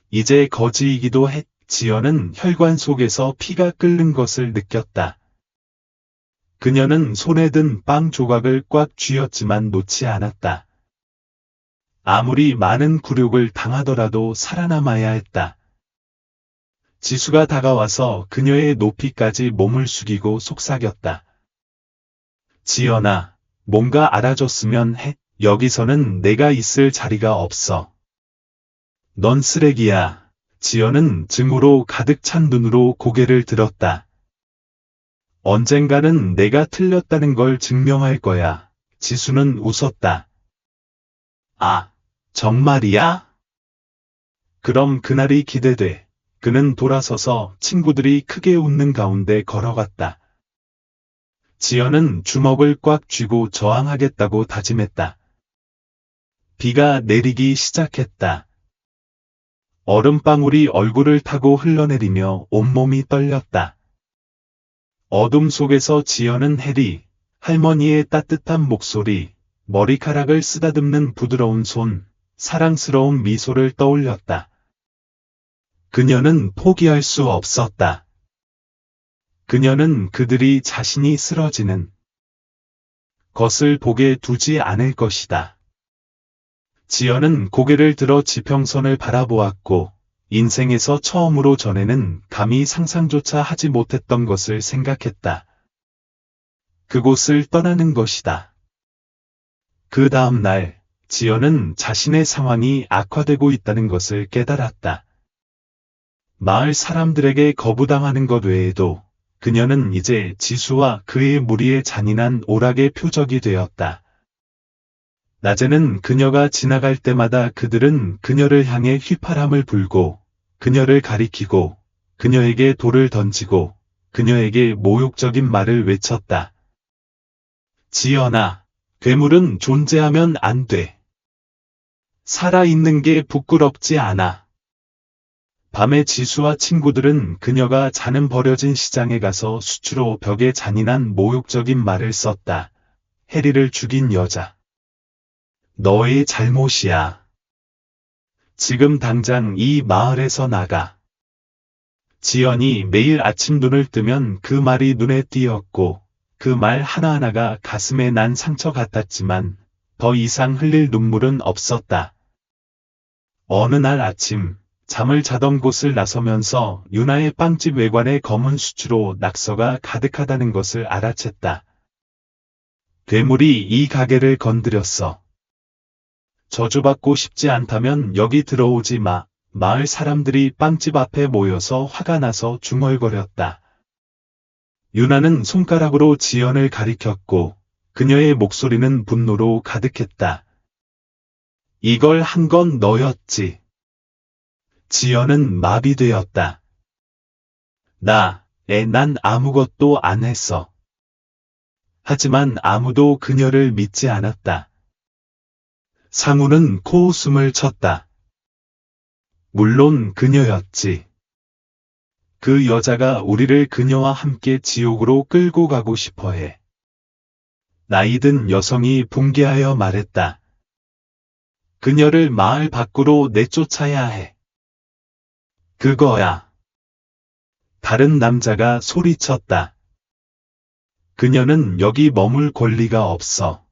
이제 거지이기도 했. 지연은 혈관 속에서 피가 끓는 것을 느꼈다. 그녀는 손에 든 빵 조각을 꽉 쥐었지만 놓지 않았다. 아무리 많은 굴욕을 당하더라도 살아남아야 했다. 지수가 다가와서 그녀의 높이까지 몸을 숙이고 속삭였다. 지연아, 뭔가 알아줬으면 해. 여기서는 내가 있을 자리가 없어. 넌 쓰레기야. 지연은 증오로 가득 찬 눈으로 고개를 들었다. 언젠가는 내가 틀렸다는 걸 증명할 거야. 지수는 웃었다. 아, 정말이야? 그럼 그날이 기대돼. 그는 돌아서서 친구들이 크게 웃는 가운데 걸어갔다. 지연은 주먹을 꽉 쥐고 저항하겠다고 다짐했다. 비가 내리기 시작했다. 얼음방울이 얼굴을 타고 흘러내리며 온몸이 떨렸다. 어둠 속에서 지연은 해리, 할머니의 따뜻한 목소리, 머리카락을 쓰다듬는 부드러운 손, 사랑스러운 미소를 떠올렸다. 그녀는 포기할 수 없었다. 그녀는 그들이 자신이 쓰러지는 것을 보게 두지 않을 것이다. 지연은 고개를 들어 지평선을 바라보았고 인생에서 처음으로 전에는 감히 상상조차 하지 못했던 것을 생각했다. 그곳을 떠나는 것이다. 그 다음 날 지연은 자신의 상황이 악화되고 있다는 것을 깨달았다. 마을 사람들에게 거부당하는 것 외에도 그녀는 이제 지수와 그의 무리의 잔인한 오락의 표적이 되었다. 낮에는 그녀가 지나갈 때마다 그들은 그녀를 향해 휘파람을 불고 그녀를 가리키고 그녀에게 돌을 던지고 그녀에게 모욕적인 말을 외쳤다. 지연아, 괴물은 존재하면 안 돼. 살아있는 게 부끄럽지 않아. 밤에 지수와 친구들은 그녀가 자는 버려진 시장에 가서 수치로 벽에 잔인한 모욕적인 말을 썼다. 해리를 죽인 여자. 너의 잘못이야. 지금 당장 이 마을에서 나가. 지연이 매일 아침 눈을 뜨면 그 말이 눈에 띄었고 그 말 하나하나가 가슴에 난 상처 같았지만 더 이상 흘릴 눈물은 없었다. 어느 날 아침 잠을 자던 곳을 나서면서 유나의 빵집 외관에 검은 수치로 낙서가 가득하다는 것을 알아챘다. 괴물이 이 가게를 건드렸어. 저주받고 싶지 않다면 여기 들어오지 마. 마을 사람들이 빵집 앞에 모여서 화가 나서 중얼거렸다. 유나는 손가락으로 지연을 가리켰고 그녀의 목소리는 분노로 가득했다. 이걸 한 건 너였지. 지연은 마비되었다. 난 아무것도 안 했어. 하지만 아무도 그녀를 믿지 않았다. 상우는 코웃음을 쳤다. 물론 그녀였지. 그 여자가 우리를 그녀와 함께 지옥으로 끌고 가고 싶어해. 나이든 여성이 붕괴하여 말했다. 그녀를 마을 밖으로 내쫓아야 해. 그거야. 다른 남자가 소리쳤다. 그녀는 여기 머물 권리가 없어.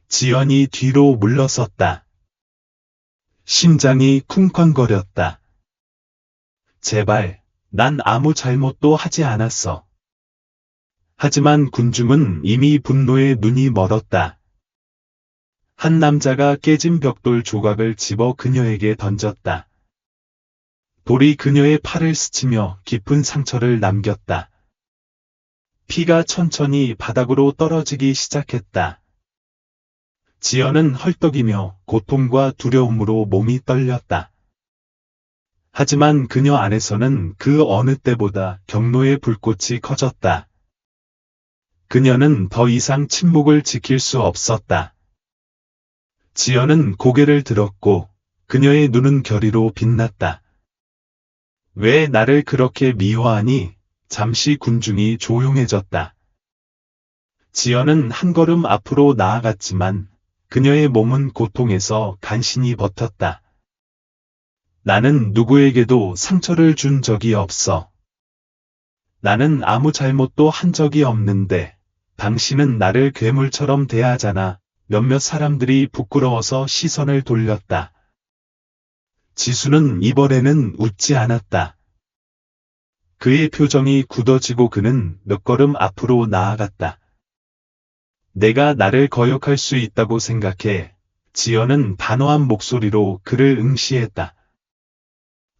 지연이 뒤로 물러섰다. 심장이 쿵쾅거렸다. 제발, 난 아무 잘못도 하지 않았어. 하지만 군중은 이미 분노에 눈이 멀었다. 한 남자가 깨진 벽돌 조각을 집어 그녀에게 던졌다. 돌이 그녀의 팔을 스치며 깊은 상처를 남겼다. 피가 천천히 바닥으로 떨어지기 시작했다. 지연은 헐떡이며 고통과 두려움으로 몸이 떨렸다. 하지만 그녀 안에서는 그 어느 때보다 경로의 불꽃이 커졌다. 그녀는 더 이상 침묵을 지킬 수 없었다. 지연은 고개를 들었고 그녀의 눈은 결의로 빛났다. 왜 나를 그렇게 미워하니? 잠시 군중이 조용해졌다. 지연은 한 걸음 앞으로 나아갔지만 그녀의 몸은 고통에서 간신히 버텼다. 나는 누구에게도 상처를 준 적이 없어. 나는 아무 잘못도 한 적이 없는데 당신은 나를 괴물처럼 대하잖아. 몇몇 사람들이 부끄러워서 시선을 돌렸다. 지수는 이번에는 웃지 않았다. 그의 표정이 굳어지고 그는 몇 걸음 앞으로 나아갔다. 내가 나를 거역할 수 있다고 생각해. 지연은 단호한 목소리로 그를 응시했다.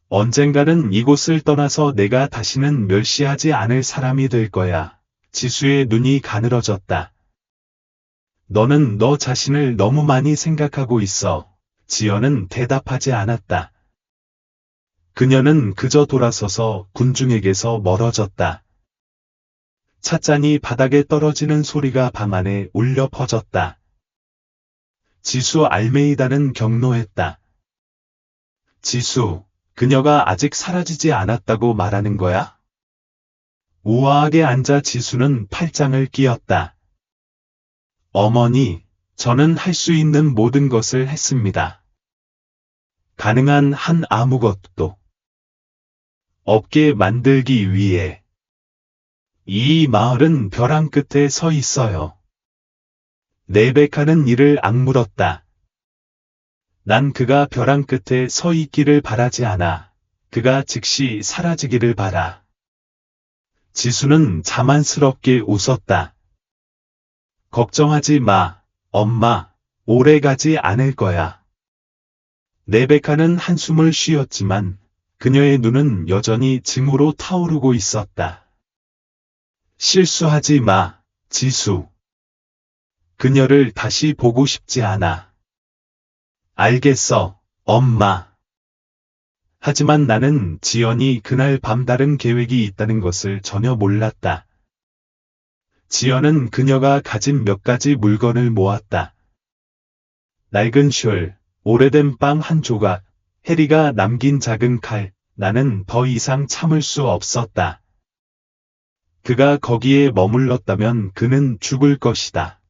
언젠가는 이곳을 떠나서 내가 다시는 멸시하지 않을 사람이 될 거야. 지수의 눈이 가늘어졌다. 너는 너 자신을 너무 많이 생각하고 있어. 지연은 대답하지 않았다. 그녀는 그저 돌아서서 군중에게서 멀어졌다. 찻잔이 바닥에 떨어지는 소리가 방 안에 울려 퍼졌다. 지수 알메이다는 경로했다. 지수, 그녀가 아직 사라지지 않았다고 말하는 거야? 우아하게 앉아 지수는 팔짱을 끼었다. 어머니, 저는 할 수 있는 모든 것을 했습니다. 가능한 한 아무것도 없게 만들기 위해. 이 마을은 벼랑 끝에 서 있어요. 레베카는 이를 악물었다. 난 그가 벼랑 끝에 서 있기를 바라지 않아. 그가 즉시 사라지기를 바라. 지수는 자만스럽게 웃었다. 걱정하지 마, 엄마. 오래 가지 않을 거야. 레베카는 한숨을 쉬었지만 그녀의 눈은 여전히 증오로 타오르고 있었다. 실수하지 마, 지수. 그녀를 다시 보고 싶지 않아. 알겠어, 엄마. 하지만 나는 지연이 그날 밤 다른 계획이 있다는 것을 전혀 몰랐다. 지연은 그녀가 가진 몇 가지 물건을 모았다. 낡은 숄, 오래된 빵 한 조각, 해리가 남긴 작은 칼. 나는 더 이상 참을 수 없었다. 그가 거기에 머물렀다면 그는 죽을 것이다.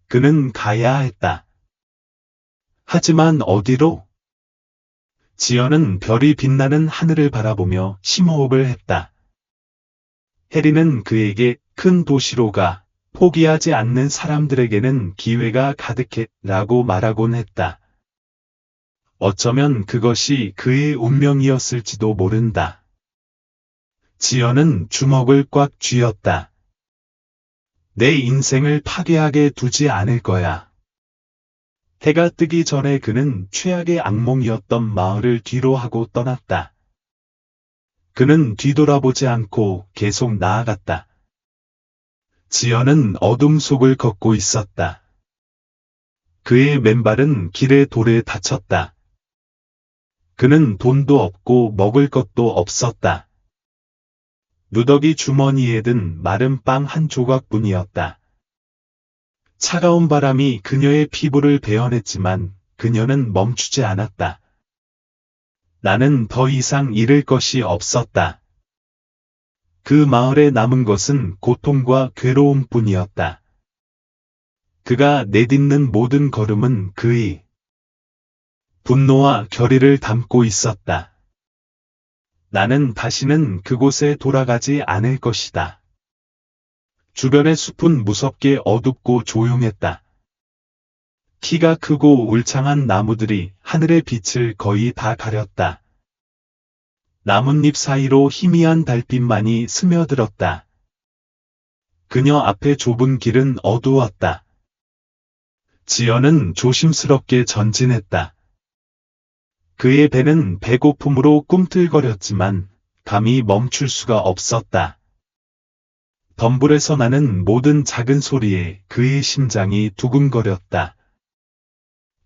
그는 가야 했다. 하지만 어디로? 지연은 별이 빛나는 하늘을 바라보며 심호흡을 했다. 해리는 그에게 큰 도시로 가, 포기하지 않는 사람들에게는 기회가 가득해 라고 말하곤 했다. 어쩌면 그것이 그의 운명이었을지도 모른다. 지연은 주먹을 꽉 쥐었다. 내 인생을 파괴하게 두지 않을 거야. 해가 뜨기 전에 그는 최악의 악몽이었던 마을을 뒤로 하고 떠났다. 그는 뒤돌아보지 않고 계속 나아갔다. 지연은 어둠 속을 걷고 있었다. 그의 맨발은 길의 돌에 닫혔다. 그는 돈도 없고 먹을 것도 없었다. 누더기 주머니에 든 마른 빵 한 조각뿐이었다. 차가운 바람이 그녀의 피부를 베어냈지만 그녀는 멈추지 않았다. 나는 더 이상 잃을 것이 없었다. 그 마을에 남은 것은 고통과 괴로움뿐이었다. 그가 내딛는 모든 걸음은 그의 분노와 결의를 담고 있었다. 나는 다시는 그곳에 돌아가지 않을 것이다. 주변의 숲은 무섭게 어둡고 조용했다. 키가 크고 울창한 나무들이 하늘의 빛을 거의 다 가렸다. 나뭇잎 사이로 희미한 달빛만이 스며들었다. 그녀 앞에 좁은 길은 어두웠다. 지연은 조심스럽게 전진했다. 그의 배는 배고픔으로 꿈틀거렸지만 감히 멈출 수가 없었다. 덤불에서 나는 모든 작은 소리에 그의 심장이 두근거렸다.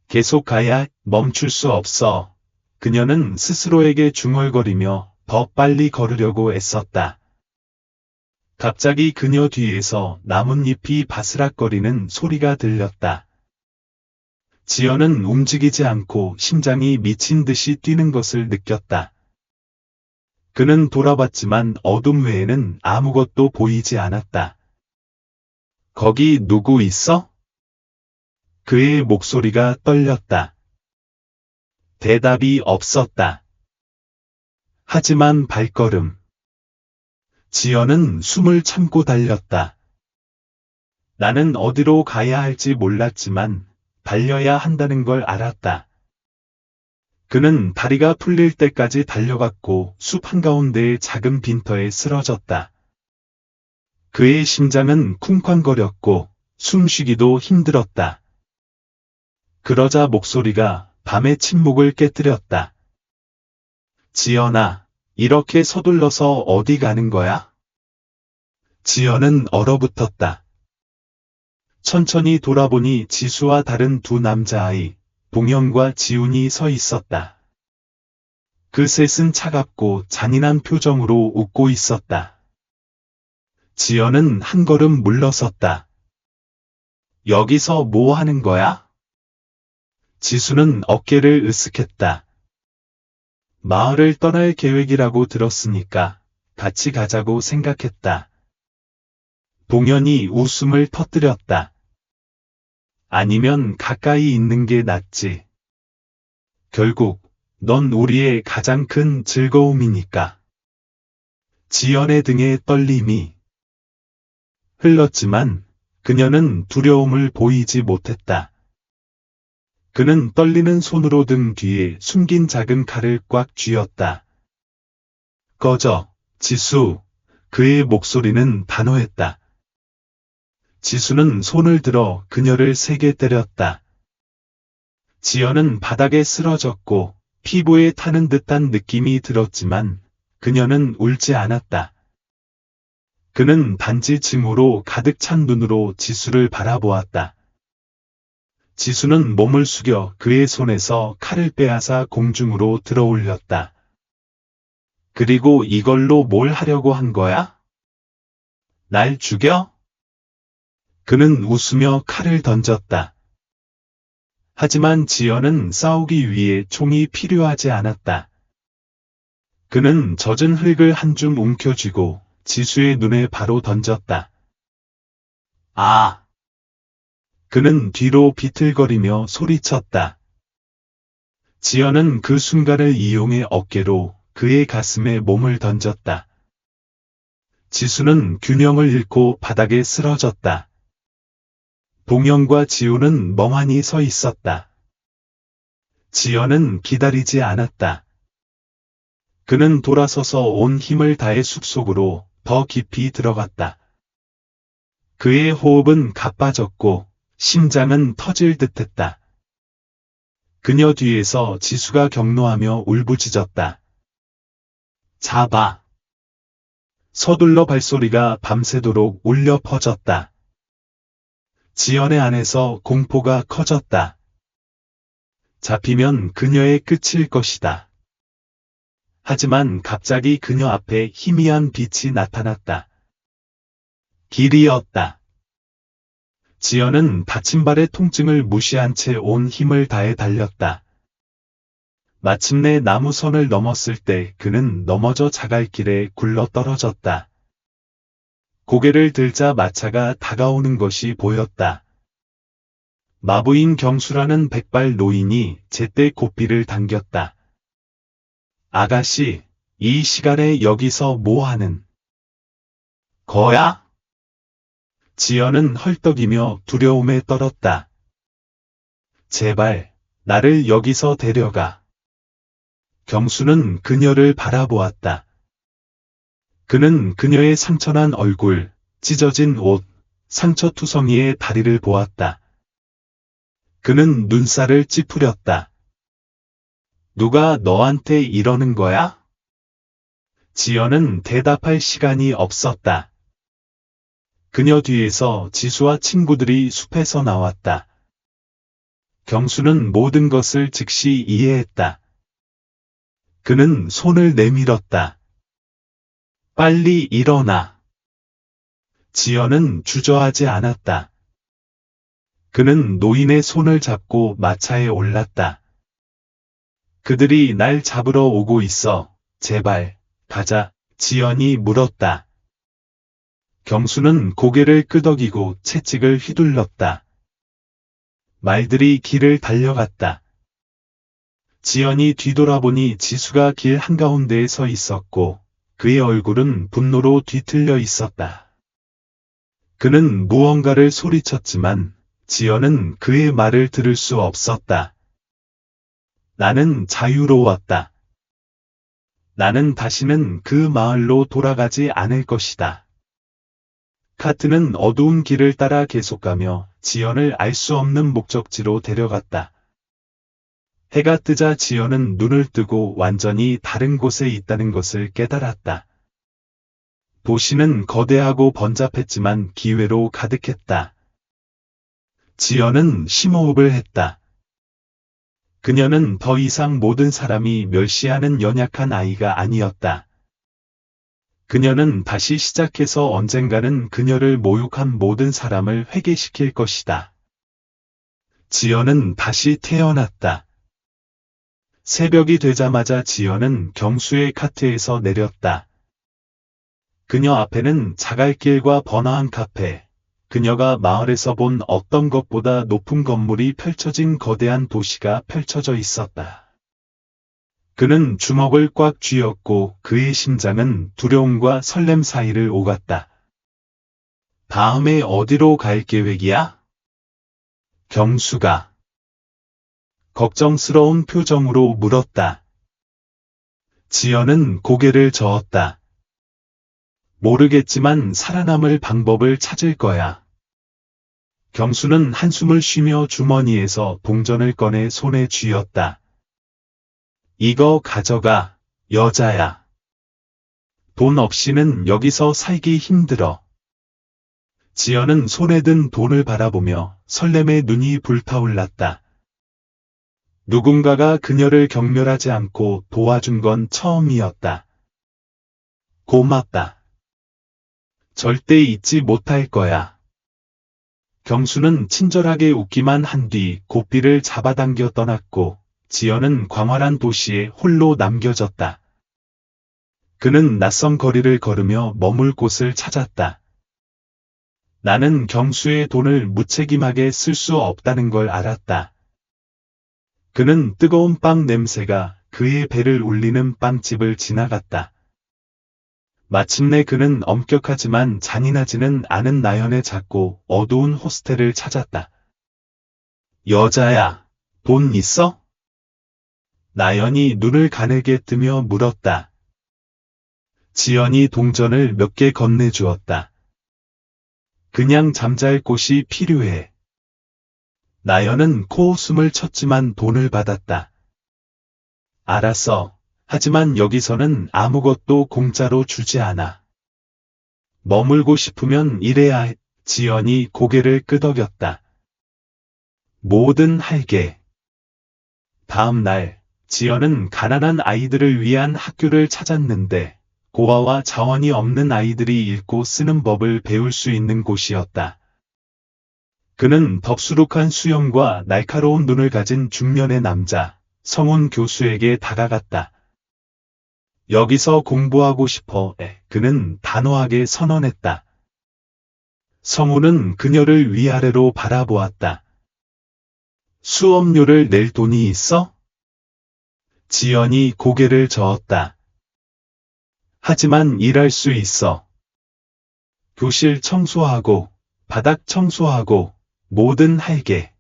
계속 가야 멈출 수 없어. 그녀는 스스로에게 중얼거리며 더 빨리 걸으려고 애썼다. 갑자기 그녀 뒤에서 나뭇잎이 바스락거리는 소리가 들렸다. 지연은 움직이지 않고 심장이 미친 듯이 뛰는 것을 느꼈다. 그는 돌아봤지만 어둠 외에는 아무것도 보이지 않았다. 거기 누구 있어? 그의 목소리가 떨렸다. 대답이 없었다. 하지만 발걸음. 지연은 숨을 참고 달렸다. 나는 어디로 가야 할지 몰랐지만 달려야 한다는 걸 알았다. 그는 다리가 풀릴 때까지 달려갔고 숲 한가운데의 작은 빈터에 쓰러졌다. 그의 심장은 쿵쾅거렸고 숨쉬기도 힘들었다. 그러자 목소리가 밤의 침묵을 깨뜨렸다. 지연아, 이렇게 서둘러서 어디 가는 거야? 지연은 얼어붙었다. 천천히 돌아보니 지수와 다른 두 남자아이, 동현과 지훈이 서 있었다. 그 셋은 차갑고 잔인한 표정으로 웃고 있었다. 지연은 한 걸음 물러섰다. 여기서 뭐 하는 거야? 지수는 어깨를 으쓱했다. 마을을 떠날 계획이라고 들었으니까 같이 가자고 생각했다. 동현이 웃음을 터뜨렸다. 아니면 가까이 있는 게 낫지. 결국 넌 우리의 가장 큰 즐거움이니까. 지연의 등에 떨림이 흘렀지만 그녀는 두려움을 보이지 못했다. 그는 떨리는 손으로 등 뒤에 숨긴 작은 칼을 꽉 쥐었다. 꺼져, 지수. 그의 목소리는 단호했다. 지수는 손을 들어 그녀를 세게 때렸다. 지연은 바닥에 쓰러졌고 피부에 타는 듯한 느낌이 들었지만 그녀는 울지 않았다. 그는 단지 증오로 가득 찬 눈으로 지수를 바라보았다. 지수는 몸을 숙여 그의 손에서 칼을 빼앗아 공중으로 들어올렸다. 그리고 이걸로 뭘 하려고 한 거야? 날 죽여? 그는 웃으며 칼을 던졌다. 하지만 지연은 싸우기 위해 총이 필요하지 않았다. 그는 젖은 흙을 한 줌 움켜쥐고 지수의 눈에 바로 던졌다. 아! 그는 뒤로 비틀거리며 소리쳤다. 지연은 그 순간을 이용해 어깨로 그의 가슴에 몸을 던졌다. 지수는 균형을 잃고 바닥에 쓰러졌다. 동현과 지우는 멍하니 서 있었다. 지연은 기다리지 않았다. 그는 돌아서서 온 힘을 다해 숲속으로 더 깊이 들어갔다. 그의 호흡은 가빠졌고 심장은 터질 듯했다. 그녀 뒤에서 지수가 격노하며 울부짖었다. 잡아. 서둘러 발소리가 밤새도록 울려 퍼졌다. 지연의 안에서 공포가 커졌다. 잡히면 그녀의 끝일 것이다. 하지만 갑자기 그녀 앞에 희미한 빛이 나타났다. 길이었다. 지연은 다친 발의 통증을 무시한 채 온 힘을 다해 달렸다. 마침내 나무선을 넘었을 때 그는 넘어져 자갈길에 굴러 떨어졌다. 고개를 들자 마차가 다가오는 것이 보였다. 마부인 경수라는 백발 노인이 제때 고삐를 당겼다. 아가씨, 이 시간에 여기서 뭐하는 거야? 지연은 헐떡이며 두려움에 떨었다. 제발, 나를 여기서 데려가. 경수는 그녀를 바라보았다. 그는 그녀의 상처난 얼굴, 찢어진 옷, 상처투성이의 다리를 보았다. 그는 눈살을 찌푸렸다. 누가 너한테 이러는 거야? 지연은 대답할 시간이 없었다. 그녀 뒤에서 지수와 친구들이 숲에서 나왔다. 경수는 모든 것을 즉시 이해했다. 그는 손을 내밀었다. 빨리 일어나. 지연은 주저하지 않았다. 그는 노인의 손을 잡고 마차에 올랐다. 그들이 날 잡으러 오고 있어. 제발, 가자. 지연이 물었다. 경수는 고개를 끄덕이고 채찍을 휘둘렀다. 말들이 길을 달려갔다. 지연이 뒤돌아보니 지수가 길 한가운데에 서 있었고 그의 얼굴은 분노로 뒤틀려 있었다. 그는 무언가를 소리쳤지만 지연은 그의 말을 들을 수 없었다. 나는 자유로웠다. 나는 다시는 그 마을로 돌아가지 않을 것이다. 카트는 어두운 길을 따라 계속 가며 지연을 알 수 없는 목적지로 데려갔다. 해가 뜨자 지연은 눈을 뜨고 완전히 다른 곳에 있다는 것을 깨달았다. 도시는 거대하고 번잡했지만 기회로 가득했다. 지연은 심호흡을 했다. 그녀는 더 이상 모든 사람이 멸시하는 연약한 아이가 아니었다. 그녀는 다시 시작해서 언젠가는 그녀를 모욕한 모든 사람을 회개시킬 것이다. 지연은 다시 태어났다. 새벽이 되자마자 지연은 경수의 카트에서 내렸다. 그녀 앞에는 자갈길과 번화한 카페, 그녀가 마을에서 본 어떤 것보다 높은 건물이 펼쳐진 거대한 도시가 펼쳐져 있었다. 그는 주먹을 꽉 쥐었고 그의 심장은 두려움과 설렘 사이를 오갔다. 다음에 어디로 갈 계획이야? 경수가 걱정스러운 표정으로 물었다. 지연은 고개를 저었다. 모르겠지만 살아남을 방법을 찾을 거야. 경수는 한숨을 쉬며 주머니에서 동전을 꺼내 손에 쥐었다. 이거 가져가, 여자야. 돈 없이는 여기서 살기 힘들어. 지연은 손에 든 돈을 바라보며 설렘의 눈이 불타올랐다. 누군가가 그녀를 경멸하지 않고 도와준 건 처음이었다. 고맙다. 절대 잊지 못할 거야. 경수는 친절하게 웃기만 한 뒤 고삐를 잡아당겨 떠났고 지연은 광활한 도시에 홀로 남겨졌다. 그는 낯선 거리를 걸으며 머물 곳을 찾았다. 나는 경수의 돈을 무책임하게 쓸 수 없다는 걸 알았다. 그는 뜨거운 빵 냄새가 그의 배를 울리는 빵집을 지나갔다. 마침내 그는 엄격하지만 잔인하지는 않은 나연의 작고 어두운 호스텔을 찾았다. 여자야, 돈 있어? 나연이 눈을 가늘게 뜨며 물었다. 지연이 동전을 몇 개 건네주었다. 그냥 잠잘 곳이 필요해. 나연은 코웃음을 쳤지만 돈을 받았다. 알았어. 하지만 여기서는 아무것도 공짜로 주지 않아. 머물고 싶으면 일해야 해. 지연이 고개를 끄덕였다. 뭐든 할게. 다음 날, 지연은 가난한 아이들을 위한 학교를 찾았는데 고아와 자원이 없는 아이들이 읽고 쓰는 법을 배울 수 있는 곳이었다. 그는 덥수룩한 수염과 날카로운 눈을 가진 중년의 남자, 성훈 교수에게 다가갔다. 여기서 공부하고 싶어. 그는 단호하게 선언했다. 성훈은 그녀를 위아래로 바라보았다. 수업료를 낼 돈이 있어? 지연이 고개를 저었다. 하지만 일할 수 있어. 교실 청소하고, 바닥 청소하고, 뭐든 할게.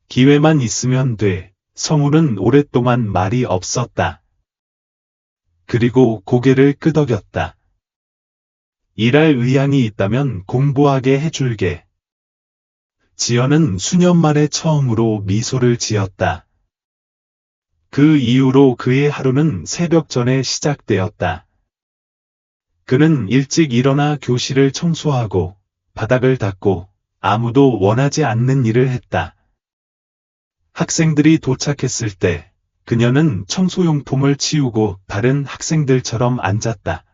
기회만 있으면 돼. 성훈은 오랫동안 말이 없었다. 그리고 고개를 끄덕였다. 일할 의향이 있다면 공부하게 해줄게. 지연은 수년 만에 처음으로 미소를 지었다. 그 이후로 그의 하루는 새벽 전에 시작되었다. 그는 일찍 일어나 교실을 청소하고 바닥을 닦고 아무도 원하지 않는 일을 했다. 학생들이 도착했을 때 그녀는 청소용품을 치우고 다른 학생들처럼 앉았다.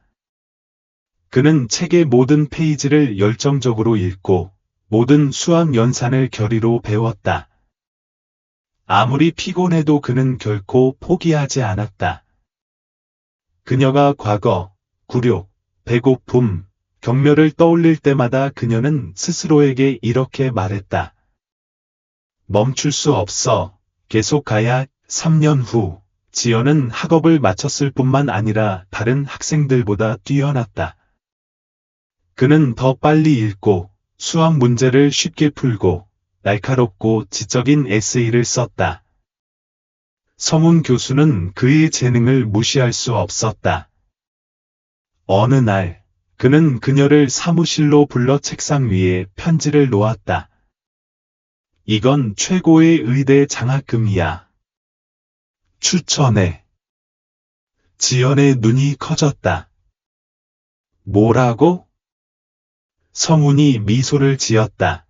그는 책의 모든 페이지를 열정적으로 읽고 모든 수학 연산을 결의로 배웠다. 아무리 피곤해도 그는 결코 포기하지 않았다. 그녀가 과거, 굴욕, 배고픔, 경멸을 떠올릴 때마다 그녀는 스스로에게 이렇게 말했다. 멈출 수 없어. 계속 가야. 3년 후, 지연은 학업을 마쳤을 뿐만 아니라 다른 학생들보다 뛰어났다. 그는 더 빨리 읽고, 수학 문제를 쉽게 풀고, 날카롭고 지적인 에세이를 썼다. 성훈 교수는 그의 재능을 무시할 수 없었다. 어느 날, 그는 그녀를 사무실로 불러 책상 위에 편지를 놓았다. 이건 최고의 의대 장학금이야. 추천해. 지연의 눈이 커졌다. 뭐라고? 성훈이 미소를 지었다.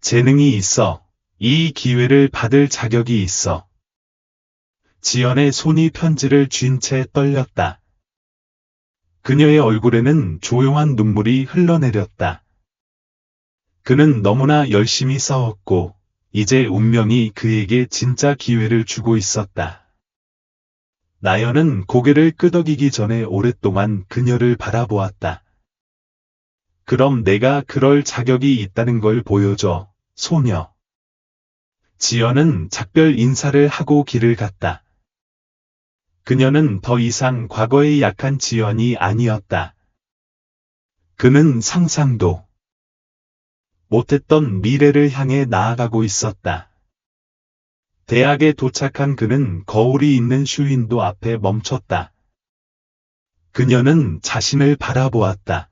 재능이 있어. 이 기회를 받을 자격이 있어. 지연의 손이 편지를 쥔 채 떨렸다. 그녀의 얼굴에는 조용한 눈물이 흘러내렸다. 그는 너무나 열심히 싸웠고, 이제 운명이 그에게 진짜 기회를 주고 있었다. 나연은 고개를 끄덕이기 전에 오랫동안 그녀를 바라보았다. 그럼 내가 그럴 자격이 있다는 걸 보여줘, 소녀. 지연은 작별 인사를 하고 길을 갔다. 그녀는 더 이상 과거의 약한 지연이 아니었다. 그는 상상도 못했던 미래를 향해 나아가고 있었다. 대학에 도착한 그는 거울이 있는 슈윈도 앞에 멈췄다. 그녀는 자신을 바라보았다.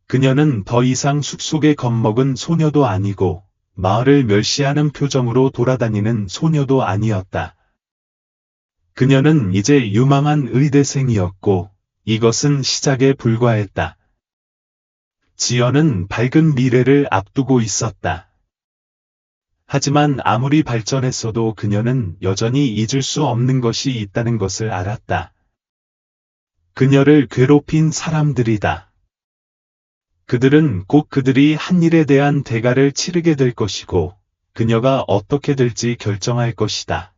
그녀는 더 이상 숲속에 겁먹은 소녀도 아니고 마을을 멸시하는 표정으로 돌아다니는 소녀도 아니었다. 그녀는 이제 유망한 의대생이었고 이것은 시작에 불과했다. 지연은 밝은 미래를 앞두고 있었다. 하지만 아무리 발전했어도 그녀는 여전히 잊을 수 없는 것이 있다는 것을 알았다. 그녀를 괴롭힌 사람들이다. 그들은 곧 그들이 한 일에 대한 대가를 치르게 될 것이고, 그녀가 어떻게 될지 결정할 것이다.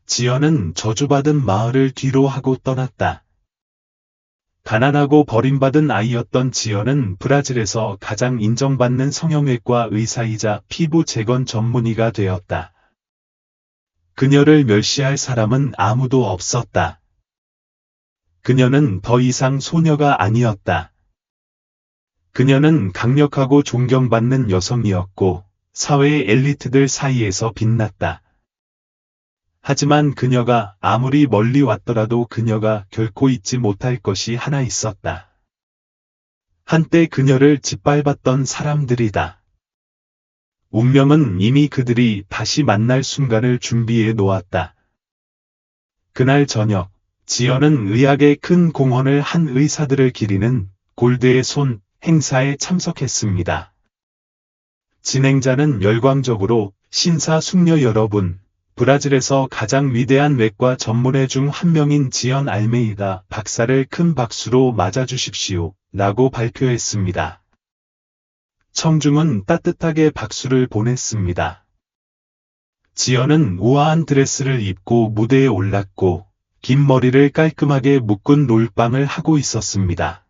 지연은 저주받은 마을을 뒤로 하고 떠났다. 가난하고 버림받은 아이였던 지연은 브라질에서 가장 인정받는 성형외과 의사이자 피부 재건 전문의가 되었다. 그녀를 멸시할 사람은 아무도 없었다. 그녀는 더 이상 소녀가 아니었다. 그녀는 강력하고 존경받는 여성이었고 사회의 엘리트들 사이에서 빛났다. 하지만 그녀가 아무리 멀리 왔더라도 그녀가 결코 잊지 못할 것이 하나 있었다. 한때 그녀를 짓밟았던 사람들이다. 운명은 이미 그들이 다시 만날 순간을 준비해 놓았다. 그날 저녁, 지연은 의학의 큰 공헌을 한 의사들을 기리는 골드의 손 행사에 참석했습니다. 진행자는 열광적으로 심사숙녀 여러분, 브라질에서 가장 위대한 외과 전문의 중 한 명인 지연 알메이다 박사를 큰 박수로 맞아주십시오 라고 발표했습니다. 청중은 따뜻하게 박수를 보냈습니다. 지연은 우아한 드레스를 입고 무대에 올랐고 긴 머리를 깔끔하게 묶은 롤빵을 하고 있었습니다.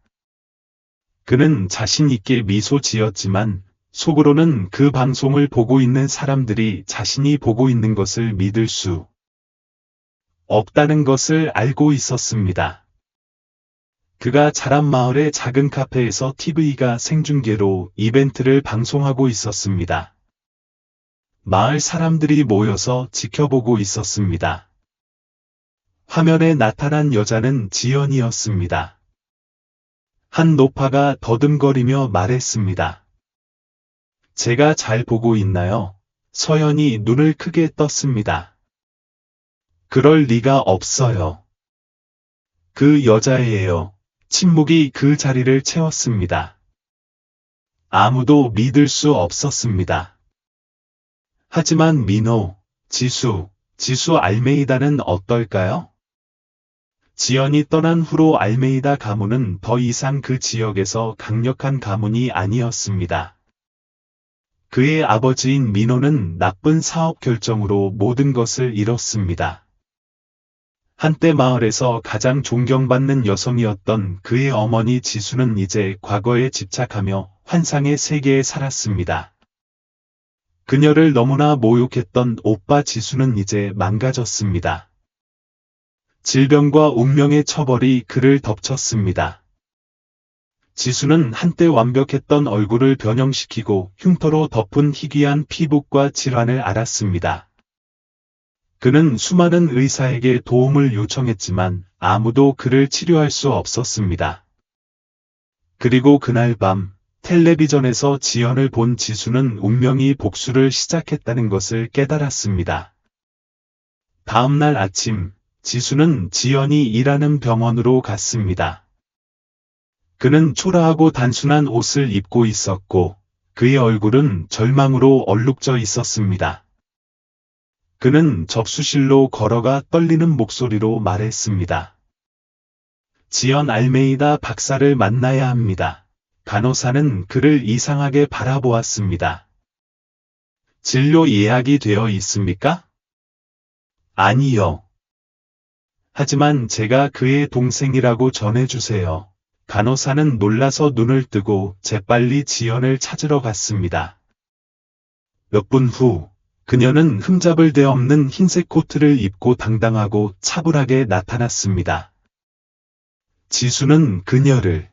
그는 자신 있게 미소 지었지만 속으로는 그 방송을 보고 있는 사람들이 자신이 보고 있는 것을 믿을 수 없다는 것을 알고 있었습니다. 그가 자란 마을의 작은 카페에서 TV가 생중계로 이벤트를 방송하고 있었습니다. 마을 사람들이 모여서 지켜보고 있었습니다. 화면에 나타난 여자는 지연이었습니다. 한 노파가 더듬거리며 말했습니다. 제가 잘 보고 있나요? 서연이 눈을 크게 떴습니다. 그럴 리가 없어요. 그 여자예요. 침묵이 그 자리를 채웠습니다. 아무도 믿을 수 없었습니다. 하지만 민호, 지수 알메이다는 어떨까요? 지연이 떠난 후로 알메이다 가문은 더 이상 그 지역에서 강력한 가문이 아니었습니다. 그의 아버지인 민호는 나쁜 사업 결정으로 모든 것을 잃었습니다. 한때 마을에서 가장 존경받는 여성이었던 그의 어머니 지수는 이제 과거에 집착하며 환상의 세계에 살았습니다. 그녀를 너무나 모욕했던 오빠 지수는 이제 망가졌습니다. 질병과 운명의 처벌이 그를 덮쳤습니다. 지수는 한때 완벽했던 얼굴을 변형시키고 흉터로 덮은 희귀한 피부과 질환을 앓았습니다. 그는 수많은 의사에게 도움을 요청했지만 아무도 그를 치료할 수 없었습니다. 그리고 그날 밤 텔레비전에서 지연을 본 지수는 운명이 복수를 시작했다는 것을 깨달았습니다. 다음날 아침 지수는 지연이 일하는 병원으로 갔습니다. 그는 초라하고 단순한 옷을 입고 있었고 그의 얼굴은 절망으로 얼룩져 있었습니다. 그는 접수실로 걸어가 떨리는 목소리로 말했습니다. 지연 알메이다 박사를 만나야 합니다. 간호사는 그를 이상하게 바라보았습니다. 진료 예약이 되어 있습니까? 아니요. 하지만 제가 그의 동생이라고 전해주세요. 간호사는 놀라서 눈을 뜨고 재빨리 지연을 찾으러 갔습니다. 몇 분 후, 그녀는 흠잡을 데 없는 흰색 코트를 입고 당당하고 차분하게 나타났습니다. 지수는 그녀를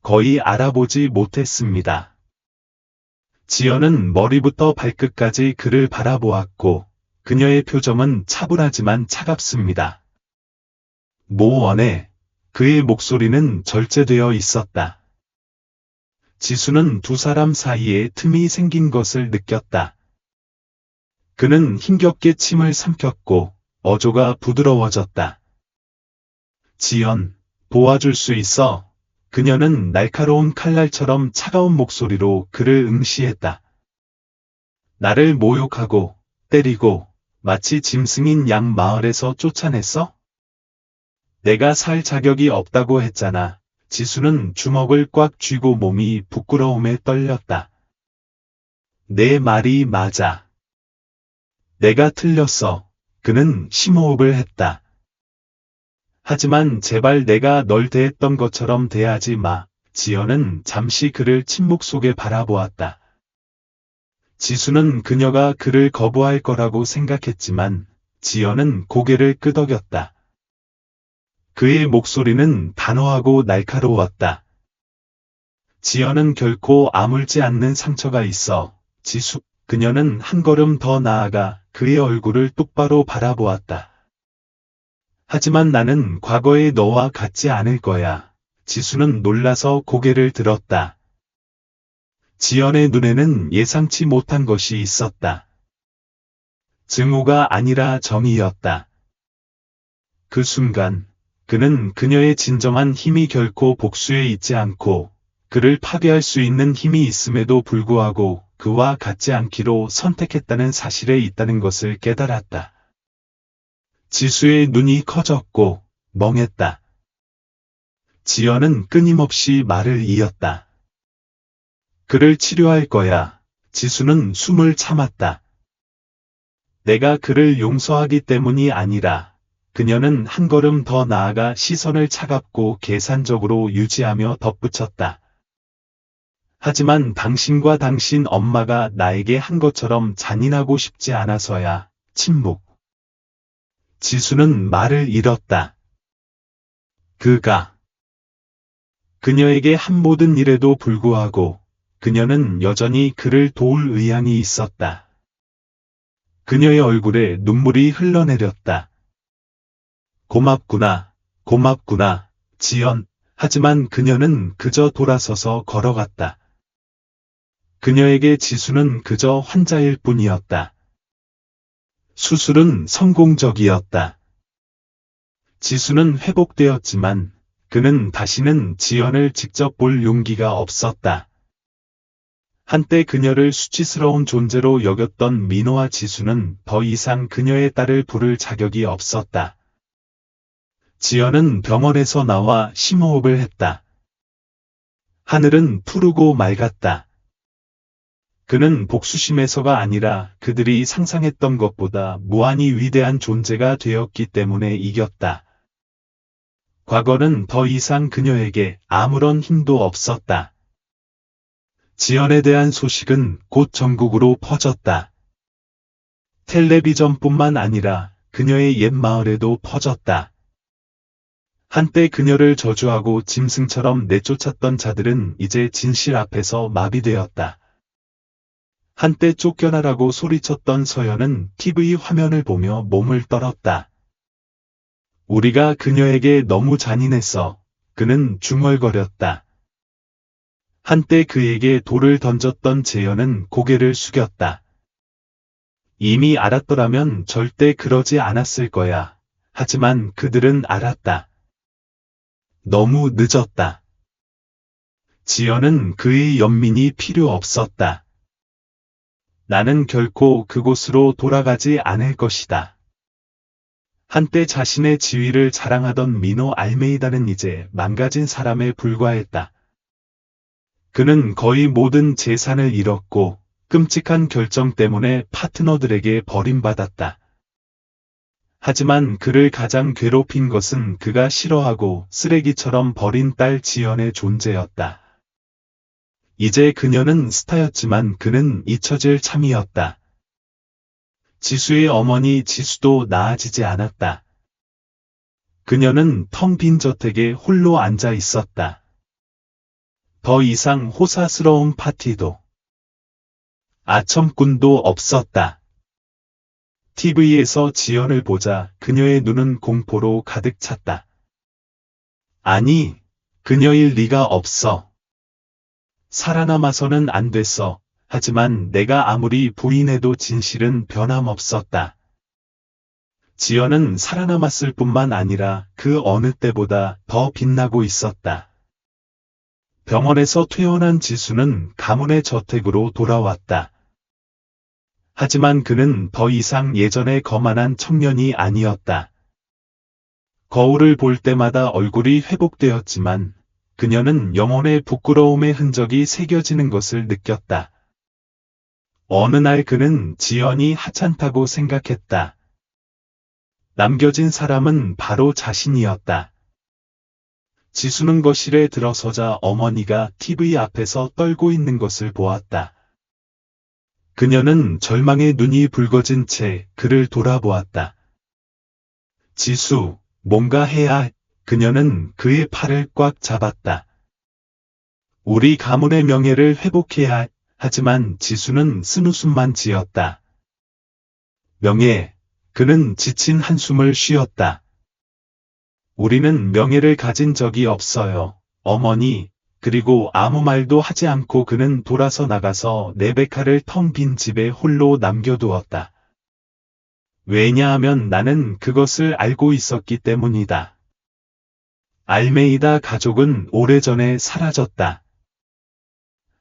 거의 알아보지 못했습니다. 지연은 머리부터 발끝까지 그를 바라보았고 그녀의 표정은 차분하지만 차갑습니다. 모원에 그의 목소리는 절제되어 있었다. 지수는 두 사람 사이에 틈이 생긴 것을 느꼈다. 그는 힘겹게 침을 삼켰고 어조가 부드러워졌다. 지연, 도와줄 수 있어. 그녀는 날카로운 칼날처럼 차가운 목소리로 그를 응시했다. 나를 모욕하고 때리고 마치 짐승인 양 마을에서 쫓아냈어? 내가 살 자격이 없다고 했잖아. 지수는 주먹을 꽉 쥐고 몸이 부끄러움에 떨렸다. 내 말이 맞아. 내가 틀렸어. 그는 심호흡을 했다. 하지만 제발 내가 널 대했던 것처럼 대하지 마. 지연은 잠시 그를 침묵 속에 바라보았다. 지수는 그녀가 그를 거부할 거라고 생각했지만 지연은 고개를 끄덕였다. 그의 목소리는 단호하고 날카로웠다. 지연은 결코 아물지 않는 상처가 있어. 지수, 그녀는 한 걸음 더 나아가 그의 얼굴을 똑바로 바라보았다. 하지만 나는 과거의 너와 같지 않을 거야. 지수는 놀라서 고개를 들었다. 지연의 눈에는 예상치 못한 것이 있었다. 증오가 아니라 정의였다. 그 순간 그는 그녀의 진정한 힘이 결코 복수에 있지 않고 그를 파괴할 수 있는 힘이 있음에도 불구하고 그와 같지 않기로 선택했다는 사실에 있다는 것을 깨달았다. 지수의 눈이 커졌고 멍했다. 지연은 끊임없이 말을 이었다. 그를 치료할 거야. 지수는 숨을 참았다. 내가 그를 용서하기 때문이 아니라 그녀는 한 걸음 더 나아가 시선을 차갑고 계산적으로 유지하며 덧붙였다. 하지만 당신과 당신 엄마가 나에게 한 것처럼 잔인하고 싶지 않아서야. 침묵. 지수는 말을 잃었다. 그가 그녀에게 한 모든 일에도 불구하고 그녀는 여전히 그를 도울 의향이 있었다. 그녀의 얼굴에 눈물이 흘러내렸다. 고맙구나, 고맙구나, 지연. 하지만 그녀는 그저 돌아서서 걸어갔다. 그녀에게 지수는 그저 환자일 뿐이었다. 수술은 성공적이었다. 지수는 회복되었지만 그는 다시는 지연을 직접 볼 용기가 없었다. 한때 그녀를 수치스러운 존재로 여겼던 민호와 지수는 더 이상 그녀의 딸을 부를 자격이 없었다. 지연은 병원에서 나와 심호흡을 했다. 하늘은 푸르고 맑았다. 그는 복수심에서가 아니라 그들이 상상했던 것보다 무한히 위대한 존재가 되었기 때문에 이겼다. 과거는 더 이상 그녀에게 아무런 힘도 없었다. 지연에 대한 소식은 곧 전국으로 퍼졌다. 텔레비전뿐만 아니라 그녀의 옛 마을에도 퍼졌다. 한때 그녀를 저주하고 짐승처럼 내쫓았던 자들은 이제 진실 앞에서 마비되었다. 한때 쫓겨나라고 소리쳤던 서연은 TV 화면을 보며 몸을 떨었다. 우리가 그녀에게 너무 잔인했어. 그는 중얼거렸다. 한때 그에게 돌을 던졌던 재현은 고개를 숙였다. 이미 알았더라면 절대 그러지 않았을 거야. 하지만 그들은 알았다. 너무 늦었다. 지연은 그의 연민이 필요 없었다. 나는 결코 그곳으로 돌아가지 않을 것이다. 한때 자신의 지위를 자랑하던 미노 알메이다는 이제 망가진 사람에 불과했다. 그는 거의 모든 재산을 잃었고 끔찍한 결정 때문에 파트너들에게 버림받았다. 하지만 그를 가장 괴롭힌 것은 그가 싫어하고 쓰레기처럼 버린 딸 지연의 존재였다. 이제 그녀는 스타였지만 그는 잊혀질 참이었다. 지수의 어머니 지수도 나아지지 않았다. 그녀는 텅 빈 저택에 홀로 앉아 있었다. 더 이상 호사스러운 파티도 아첨꾼도 없었다. TV에서 지연을 보자 그녀의 눈은 공포로 가득 찼다. 아니, 그녀일 리가 없어. 살아남아서는 안 됐어. 하지만 내가 아무리 부인해도 진실은 변함없었다. 지연은 살아남았을 뿐만 아니라 그 어느 때보다 더 빛나고 있었다. 병원에서 퇴원한 지수는 가문의 저택으로 돌아왔다. 하지만 그는 더 이상 예전의 거만한 청년이 아니었다. 거울을 볼 때마다 얼굴이 회복되었지만 그녀는 영혼의 부끄러움의 흔적이 새겨지는 것을 느꼈다. 어느 날 그는 지연이 하찮다고 생각했다. 남겨진 사람은 바로 자신이었다. 지수는 거실에 들어서자 어머니가 TV 앞에서 떨고 있는 것을 보았다. 그녀는 절망의 눈이 붉어진 채 그를 돌아보았다. 지수, 뭔가 해야. 그녀는 그의 팔을 꽉 잡았다. 우리 가문의 명예를 회복해야. 하지만 지수는 쓴웃음만 지었다. 명예. 그는 지친 한숨을 쉬었다. 우리는 명예를 가진 적이 없어요, 어머니. 그리고 아무 말도 하지 않고 그는 돌아서 나가서 레베카를 텅 빈 집에 홀로 남겨두었다. 왜냐하면 나는 그것을 알고 있었기 때문이다. 알메이다 가족은 오래전에 사라졌다.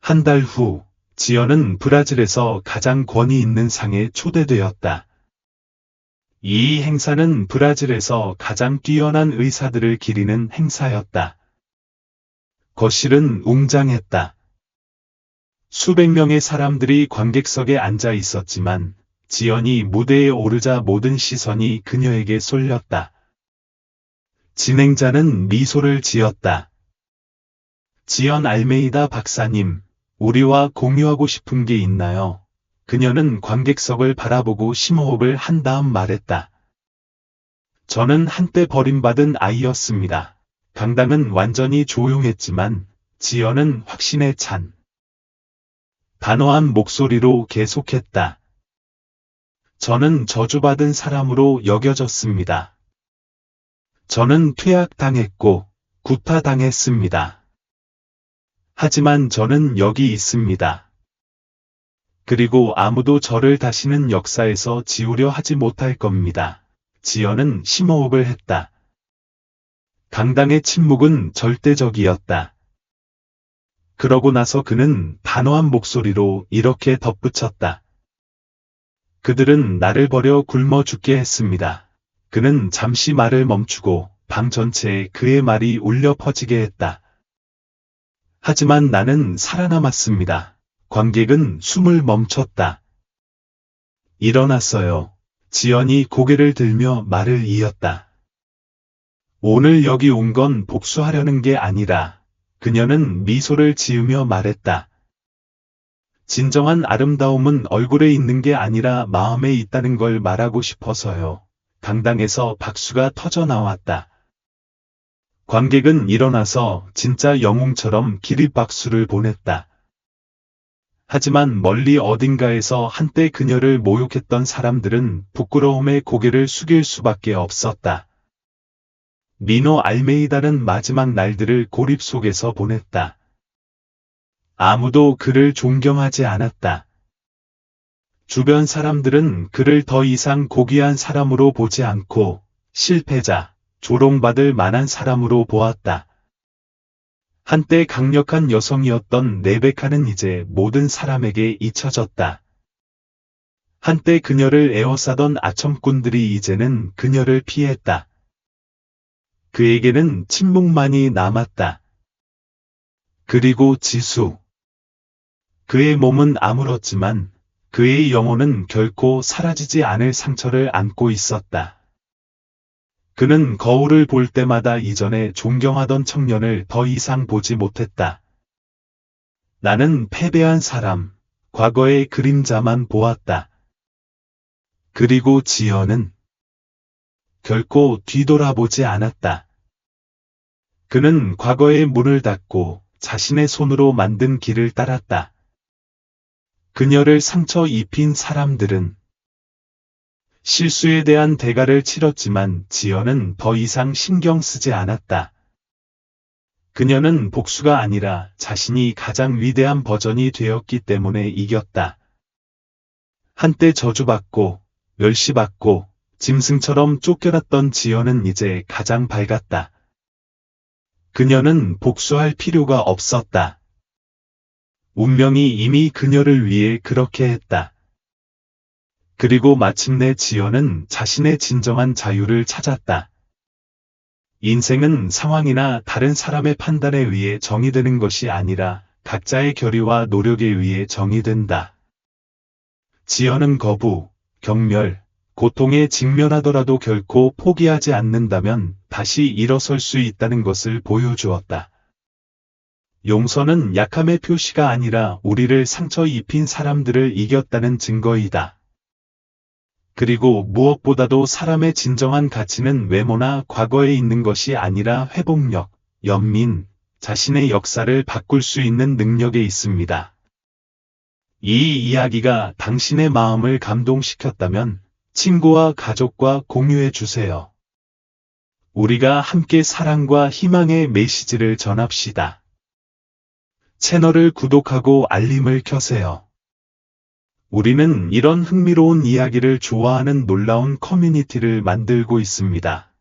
한 달 후, 지연은 브라질에서 가장 권위 있는 상에 초대되었다. 이 행사는 브라질에서 가장 뛰어난 의사들을 기리는 행사였다. 거실은 웅장했다. 수백 명의 사람들이 관객석에 앉아 있었지만 지연이 무대에 오르자 모든 시선이 그녀에게 쏠렸다. 진행자는 미소를 지었다. 지연 알메이다 박사님, 우리와 공유하고 싶은 게 있나요? 그녀는 관객석을 바라보고 심호흡을 한 다음 말했다. 저는 한때 버림받은 아이였습니다. 강당은 완전히 조용했지만 지연은 확신에 찬 단호한 목소리로 계속했다. 저는 저주받은 사람으로 여겨졌습니다. 저는 퇴학당했고 구타당했습니다. 하지만 저는 여기 있습니다. 그리고 아무도 저를 다시는 역사에서 지우려 하지 못할 겁니다. 지연은 심호흡을 했다. 강당의 침묵은 절대적이었다. 그러고 나서 그는 단호한 목소리로 이렇게 덧붙였다. 그들은 나를 버려 굶어 죽게 했습니다. 그는 잠시 말을 멈추고 방 전체에 그의 말이 울려 퍼지게 했다. 하지만 나는 살아남았습니다. 관객은 숨을 멈췄다. 일어났어요. 지연이 고개를 들며 말을 이었다. 오늘 여기 온 건 복수하려는 게 아니라, 그녀는 미소를 지으며 말했다. 진정한 아름다움은 얼굴에 있는 게 아니라 마음에 있다는 걸 말하고 싶어서요. 강당에서 박수가 터져 나왔다. 관객은 일어나서 진짜 영웅처럼 기립박수를 보냈다. 하지만 멀리 어딘가에서 한때 그녀를 모욕했던 사람들은 부끄러움에 고개를 숙일 수밖에 없었다. 니노 알메이다는 마지막 날들을 고립 속에서 보냈다. 아무도 그를 존경하지 않았다. 주변 사람들은 그를 더 이상 고귀한 사람으로 보지 않고 실패자, 조롱받을 만한 사람으로 보았다. 한때 강력한 여성이었던 레베카는 이제 모든 사람에게 잊혀졌다. 한때 그녀를 에워싸던 아첨꾼들이 이제는 그녀를 피했다. 그에게는 침묵만이 남았다. 그리고 지수. 그의 몸은 아물었지만 그의 영혼은 결코 사라지지 않을 상처를 안고 있었다. 그는 거울을 볼 때마다 이전에 존경하던 청년을 더 이상 보지 못했다. 나는 패배한 사람, 과거의 그림자만 보았다. 그리고 지연은 결코 뒤돌아보지 않았다. 그는 과거의 문을 닫고 자신의 손으로 만든 길을 따랐다. 그녀를 상처 입힌 사람들은 실수에 대한 대가를 치렀지만 지연은 더 이상 신경 쓰지 않았다. 그녀는 복수가 아니라 자신이 가장 위대한 버전이 되었기 때문에 이겼다. 한때 저주받고 멸시받고 짐승처럼 쫓겨났던 지연은 이제 가장 밝았다. 그녀는 복수할 필요가 없었다. 운명이 이미 그녀를 위해 그렇게 했다. 그리고 마침내 지연은 자신의 진정한 자유를 찾았다. 인생은 상황이나 다른 사람의 판단에 의해 정의되는 것이 아니라 각자의 결의와 노력에 의해 정의된다. 지연은 거부, 경멸, 고통에 직면하더라도 결코 포기하지 않는다면 다시 일어설 수 있다는 것을 보여주었다. 용서는 약함의 표시가 아니라 우리를 상처 입힌 사람들을 이겼다는 증거이다. 그리고 무엇보다도 사람의 진정한 가치는 외모나 과거에 있는 것이 아니라 회복력, 연민, 자신의 역사를 바꿀 수 있는 능력에 있습니다. 이 이야기가 당신의 마음을 감동시켰다면 친구와 가족과 공유해 주세요. 우리가 함께 사랑과 희망의 메시지를 전합시다. 채널을 구독하고 알림을 켜세요. 우리는 이런 흥미로운 이야기를 좋아하는 놀라운 커뮤니티를 만들고 있습니다.